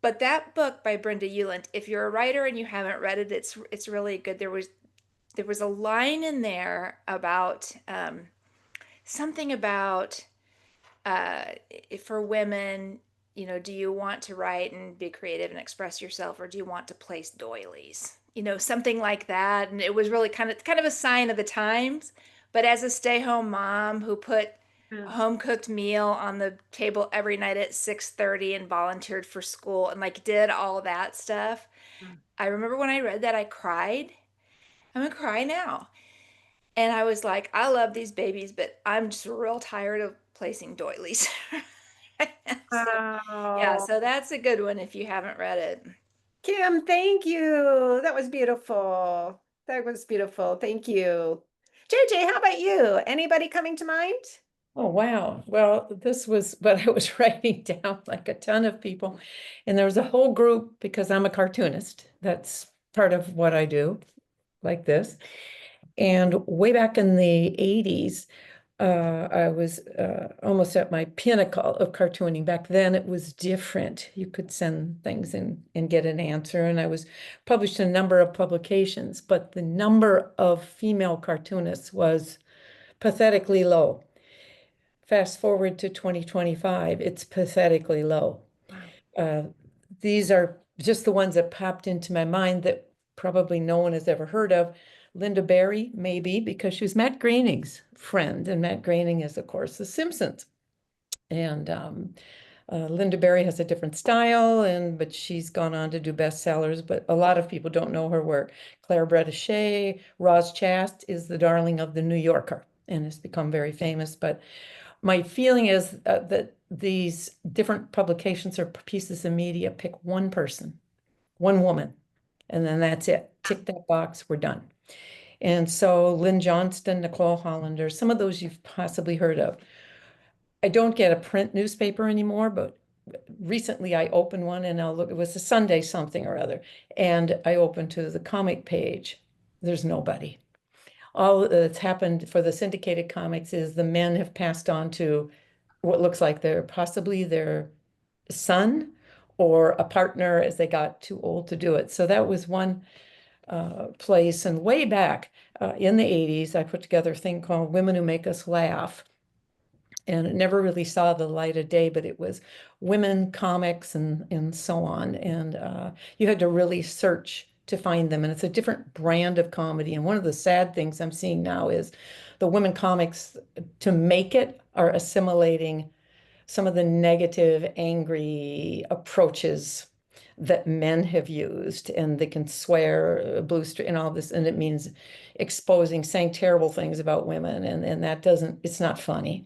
But that book by Brenda Euland, if you're a writer and you haven't read it, it's really good. There was a line in there about something about for women, do you want to write and be creative and express yourself, or do you want to place doilies? Something like that. And it was really kind of a sign of the times. But as a stay-home mom who put a home cooked meal on the table every night at 6:30 and volunteered for school and like did all that stuff, I remember when I read that I cried. I'm gonna cry now. And I was like, I love these babies, but I'm just real tired of placing doilies. So, yeah, wow. so that's a good one if you haven't read it. Kim, thank you. That was beautiful. That was beautiful. Thank you. JJ, how about you? Anybody coming to mind? Oh, wow. Well, this was, but I was writing down like a ton of people. And there was a whole group because I'm a cartoonist. That's part of what I do, like this. And way back in the 80s, I was almost at my pinnacle of cartooning. Back then, it was different. You could send things and get an answer. And I was published in a number of publications, but the number of female cartoonists was pathetically low. Fast forward to 2025, it's pathetically low. Uh, these are just the ones that popped into my mind that probably no one has ever heard of. Linda Barry, maybe, because she was Matt Groening's friend, and Matt Groening is, of course, The Simpsons. And Linda Barry has a different style, but she's gone on to do bestsellers, but a lot of people don't know her work. Claire Bretéché, Roz Chast is the darling of the New Yorker and has become very famous, but my feeling is that these different publications or pieces of media pick one person, one woman, and then that's it. Tick that box, we're done. And so Lynn Johnston, Nicole Hollander, some of those you've possibly heard of. I don't get a print newspaper anymore, but recently I opened one and I'll look, it was a Sunday something or other, and I opened to the comic page. There's nobody. All that's happened for the syndicated comics is the men have passed on to what looks like they're possibly their son or a partner as they got too old to do it. So that was one place. And way back in the 80s, I put together a thing called Women Who Make Us Laugh. And it never really saw the light of day, but it was women comics and so on. And you had to really search to find them. And it's a different brand of comedy. And one of the sad things I'm seeing now is the women comics to make it are assimilating some of the negative, angry approaches that men have used, and they can swear blue streak and all this, and it means exposing, saying terrible things about women, and that doesn't, it's not funny.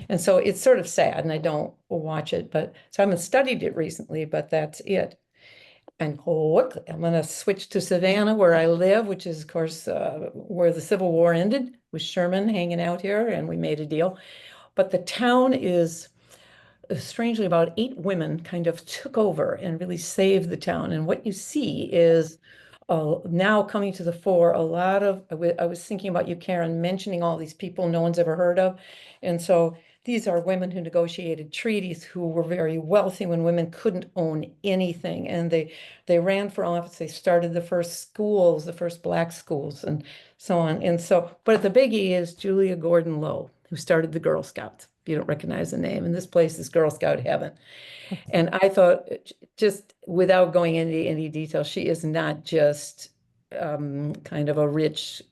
And so it's sort of sad, and I don't watch it, but so I haven't studied it recently, but that's it. And quickly, I'm going to switch to Savannah, where I live, which is, of course, where the Civil War ended, with Sherman hanging out here, and we made a deal. But the town is, strangely, about 8 women kind of took over and really saved the town. And what you see is now coming to the fore, a lot of, I was thinking about you, Karen, mentioning all these people no one's ever heard of. And so these are women who negotiated treaties, who were very wealthy when women couldn't own anything. And they ran for office. They started the first schools, the first Black schools, and so on. And so, but the biggie is Julia Gordon Low, who started the Girl Scouts. If you don't recognize the name, and this place is Girl Scout heaven. And I thought, just without going into any detail, she is not just kind of a rich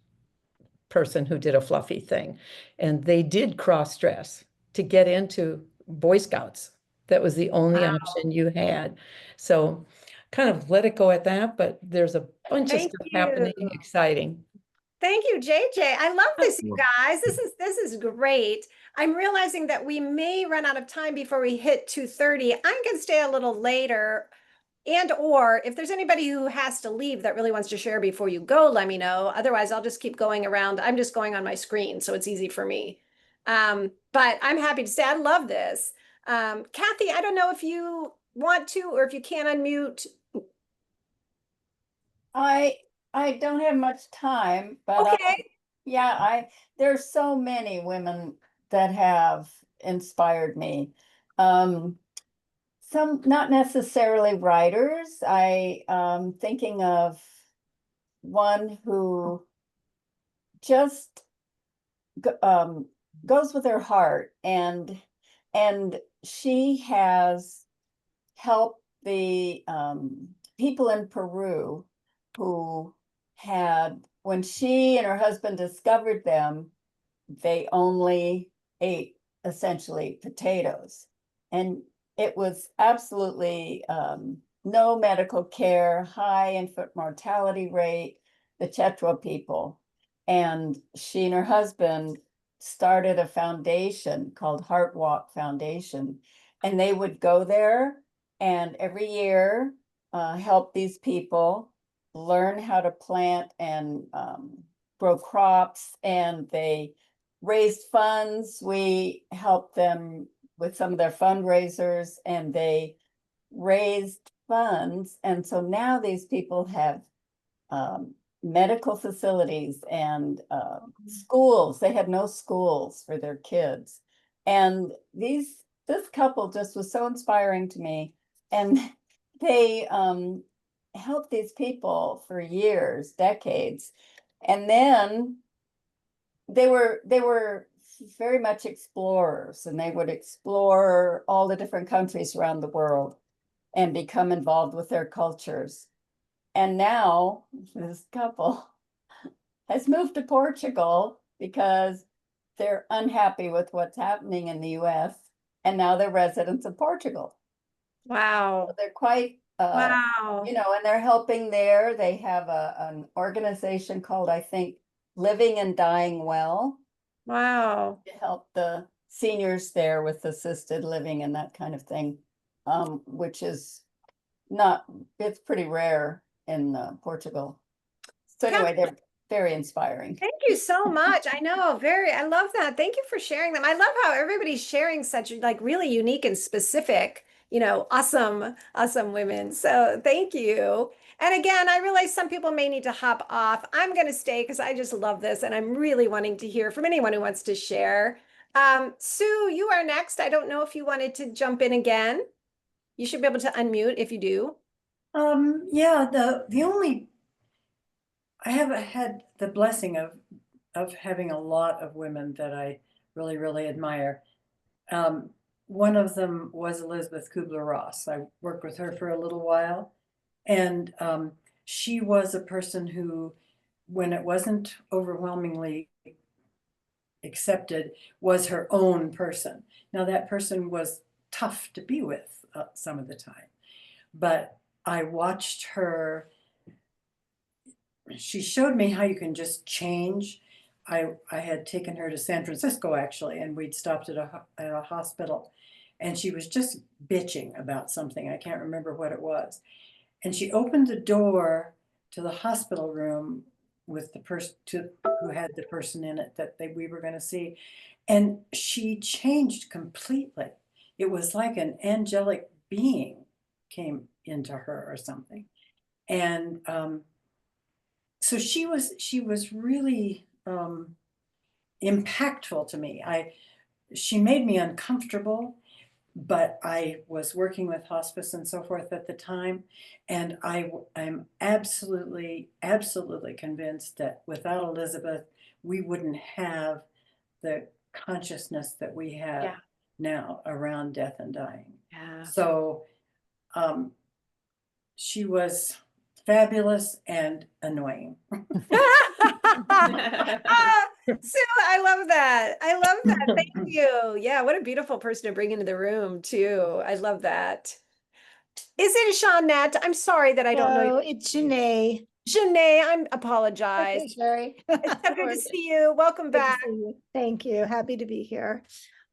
person who did a fluffy thing. And they did cross-dress to get into Boy Scouts. That was the only option you had. So kind of let it go at that, but there's a bunch of Thank stuff you. happening, exciting. Thank you, JJ. I love this, you guys. This is great. I'm realizing that we may run out of time before we hit 2:30. I'm going to stay a little later. And or if there's anybody who has to leave that really wants to share before you go, let me know. Otherwise, I'll just keep going around. I'm just going on my screen, so it's easy for me. But I'm happy to stay. I love this. Kathy, I don't know if you want to or if you can unmute. I don't have much time, but Okay. there's so many women that have inspired me. Some not necessarily writers. Thinking of one who just goes with her heart, and she has helped the people in Peru who had, when she and her husband discovered them, they only ate essentially potatoes. And it was absolutely no medical care, high infant mortality rate, the Chetwa people. And she and her husband started a foundation called Heart Walk Foundation. And they would go there and every year help these people learn how to plant and grow crops. And they raised funds. We helped them with some of their fundraisers, and they raised funds. And so now these people have medical facilities and schools. They had no schools for their kids. And this couple just was so inspiring to me. And they helped these people for years, decades. And then they were very much explorers, and they would explore all the different countries around the world and become involved with their cultures. And now this couple has moved to Portugal because they're unhappy with what's happening in the US, and now they're residents of Portugal. Wow. So they're quite Wow. and they're helping there. They have an organization called, I think, Living and Dying Well, Wow. to help the seniors there with assisted living and that kind of thing, which is it's pretty rare in Portugal. So anyway, they're very inspiring. Thank you so much. I know, I love that. Thank you for sharing them. I love how everybody's sharing such like really unique and specific, awesome women. So thank you. And again, I realize some people may need to hop off. I'm going to stay because I just love this and I'm really wanting to hear from anyone who wants to share. Sue, you are next. I don't know if you wanted to jump in again. You should be able to unmute if you do. Yeah, the only, I have had the blessing of having a lot of women that I really, really admire. One of them was Elizabeth Kubler-Ross. I worked with her for a little while, and she was a person who, when it wasn't overwhelmingly accepted, was her own person. Now that person was tough to be with some of the time, but I watched her. She showed me how you can just change. I had taken her to San Francisco actually, and we'd stopped at a hospital, and she was just bitching about something. I can't remember what it was. And she opened the door to the hospital room with the person who had the person in it that we were going to see, and she changed completely. It was like an angelic being came into her or something, and so she was really impactful to me. She made me uncomfortable, but I was working with hospice and so forth at the time, and I'm absolutely convinced that without Elizabeth, we wouldn't have the consciousness that we have Yeah. now around death and dying. Yeah. So she was fabulous and annoying. Sue, I love that. I love that. Thank you. Yeah, what a beautiful person to bring into the room, too. I love that. Is it Jeanette? I'm sorry that I don't know. No, it's Janae. Janae, I apologize. Okay, sorry. It's so good to see you. Welcome Good to back. see you. Thank you. Happy to be here.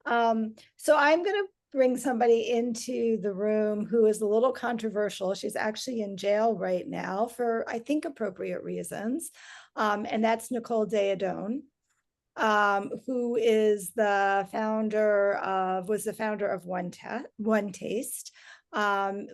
So I'm going to bring somebody into the room who is a little controversial. She's actually in jail right now for, I think, appropriate reasons. And that's Nicole Deadone, who is the founder of, was the founder of One Taste,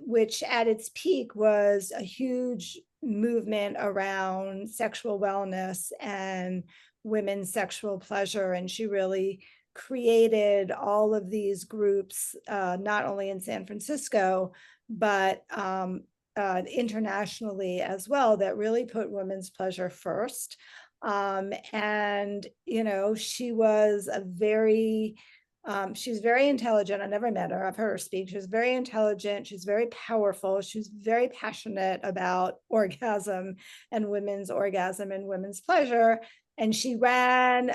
which at its peak was a huge movement around sexual wellness and women's sexual pleasure. And she really created all of these groups, not only in San Francisco, but internationally as well, that really put women's pleasure first. And, you know, she was a very, she's very intelligent. I never met her. I've heard her speak. She's very intelligent. She's very powerful. She's very passionate about orgasm and women's orgasm and women's pleasure. And she ran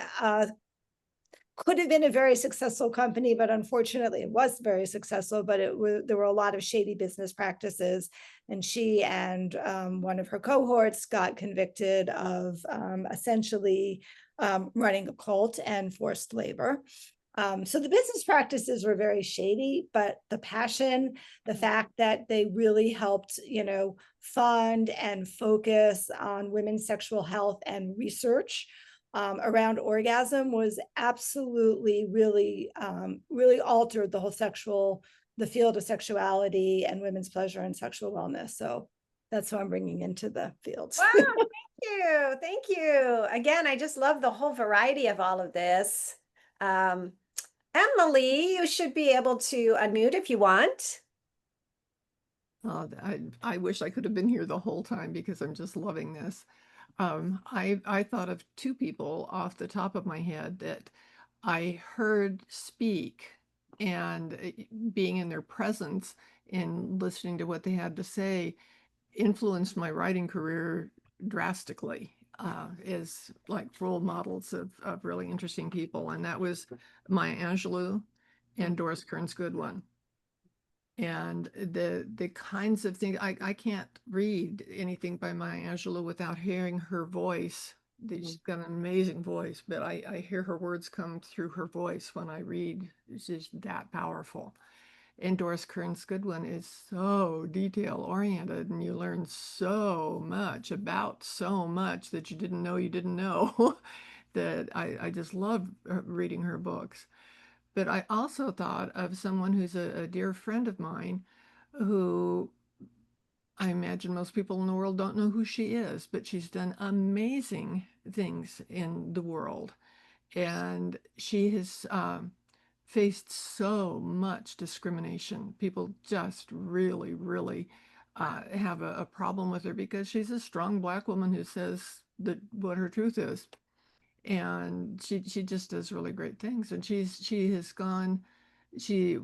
could have been a very successful company, but unfortunately it was very successful, but there were a lot of shady business practices. And she and one of her cohorts got convicted of essentially running a cult and forced labor. So the business practices were very shady, but the passion, the fact that they really helped, you know, fund and focus on women's sexual health and research around orgasm was absolutely really altered the whole the field of sexuality and women's pleasure and sexual wellness. So that's who I'm bringing into the field. Wow, thank you. Thank you. Again, I just love the whole variety of all of this. Emily, you should be able to unmute if you want. I wish I could have been here the whole time because I'm just loving this. I thought of two people off the top of my head that I heard speak, and being in their presence and listening to what they had to say influenced my writing career drastically, as like role models of really interesting people. And that was Maya Angelou and Doris Kearns Goodwin. And the kinds of things, I can't read anything by Maya Angelou without hearing her voice. She's got an amazing voice, but I hear her words come through her voice when I read. She's that powerful. And Doris Kearns Goodwin is so detail oriented, and you learn so much about so much that you didn't know that I just love reading her books. But I also thought of someone who's a dear friend of mine who I imagine most people in the world don't know who she is, but she's done amazing things in the world. And she has faced so much discrimination. People just really, really have a problem with her because she's a strong Black woman who says that what her truth is. And she just does really great things. And she has gone,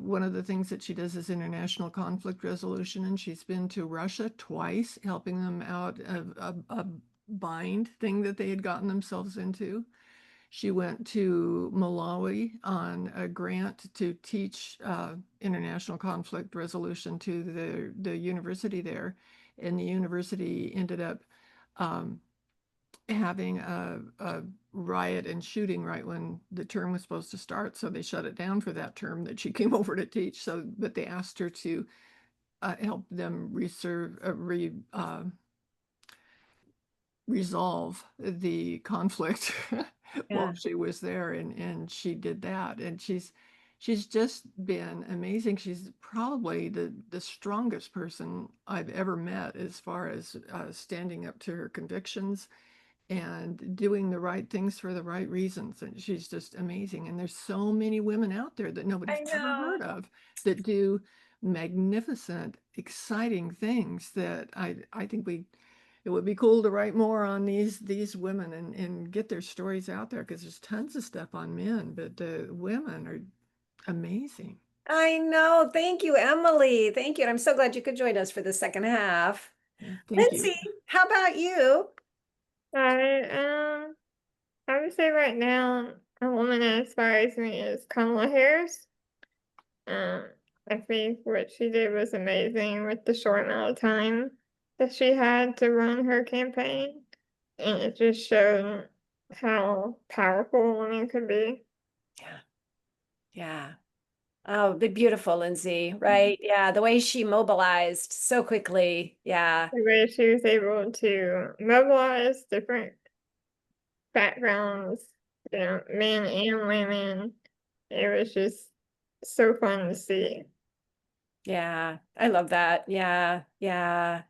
one of the things that she does is international conflict resolution, and she's been to Russia twice, helping them out of a bind thing that they had gotten themselves into. She went to Malawi on a grant to teach international conflict resolution to the university there. And the university ended up having a riot and shooting right when the term was supposed to start. So they shut it down for that term that she came over to teach. So, but they asked her to help them resolve the conflict while she was there, and she did that, and she's just been amazing. She's probably the strongest person I've ever met as far as standing up to her convictions and doing the right things for the right reasons. And she's just amazing. And there's so many women out there that nobody's ever heard of that do magnificent, exciting things that I think it would be cool to write more on these women and get their stories out there, because there's tons of stuff on men, but the women are amazing. I know. Thank you, Emily. Thank you. And I'm so glad you could join us for the second half. Thank Lindsay, you. how about you? I would say right now, a woman that inspires me is Kamala Harris. Um, I think what she did was amazing with the short amount of time that she had to run her campaign, and it just showed how powerful a woman could be. Yeah. Yeah. Oh, the beautiful Lindsay, right? Yeah, the way she mobilized so quickly. Yeah. The way she was able to mobilize different backgrounds, men and women. It was just so fun to see. Yeah. I love that. Yeah. Yeah.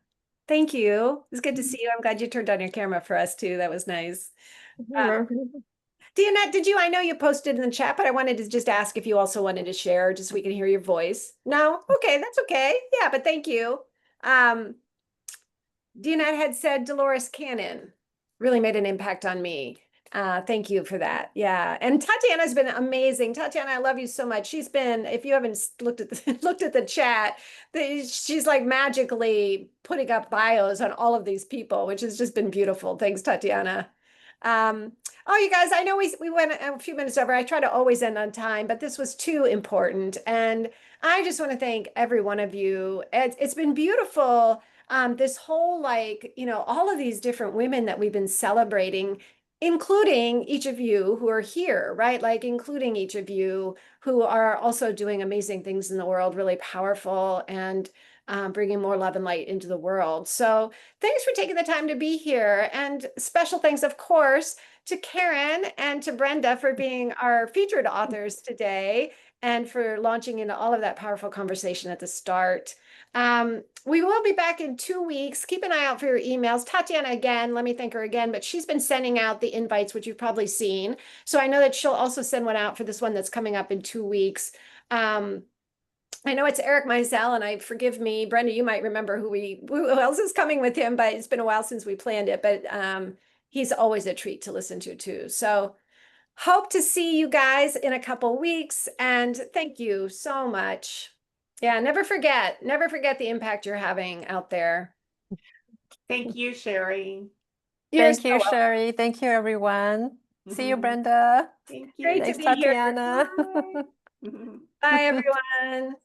Thank you. It's good to see you. I'm glad you turned on your camera for us too. That was nice. You're welcome. Dianette, did you? I know you posted in the chat, but I wanted to just ask if you also wanted to share, just so we can hear your voice. No? Okay, that's okay. Yeah, but thank you. Dianette had said Dolores Cannon really made an impact on me. Thank you for that. Yeah. And Tatiana's been amazing. Tatiana, I love you so much. She's been, if you haven't looked at the looked at the chat, she's like magically putting up bios on all of these people, which has just been beautiful. Thanks, Tatiana. Oh, you guys, I know we went a few minutes over. I try to always end on time, but this was too important. And I just want to thank every one of you. It's been beautiful. This whole all of these different women that we've been celebrating, including each of you who are here, right? Like including each of you who are also doing amazing things in the world, really powerful, and bringing more love and light into the world. So thanks for taking the time to be here. And special thanks, of course, to Karen and to Brenda for being our featured authors today and for launching into all of that powerful conversation at the start. We will be back in 2 weeks. Keep an eye out for your emails. Tatiana, again, let me thank her again, but she's been sending out the invites, which you've probably seen. So I know that she'll also send one out for this one that's coming up in 2 weeks. I know it's Eric Meisel, and forgive me, Brenda, you might remember who else is coming with him, but it's been a while since we planned it, but he's always a treat to listen to too. So hope to see you guys in a couple weeks, and thank you so much. Yeah, never forget the impact you're having out there. Thank you, Sherry. You're Thank you, so Sherry. Thank you, everyone. See you, Brenda. Thank Great you. to Thanks, be here. Tatiana. Bye. Bye, everyone.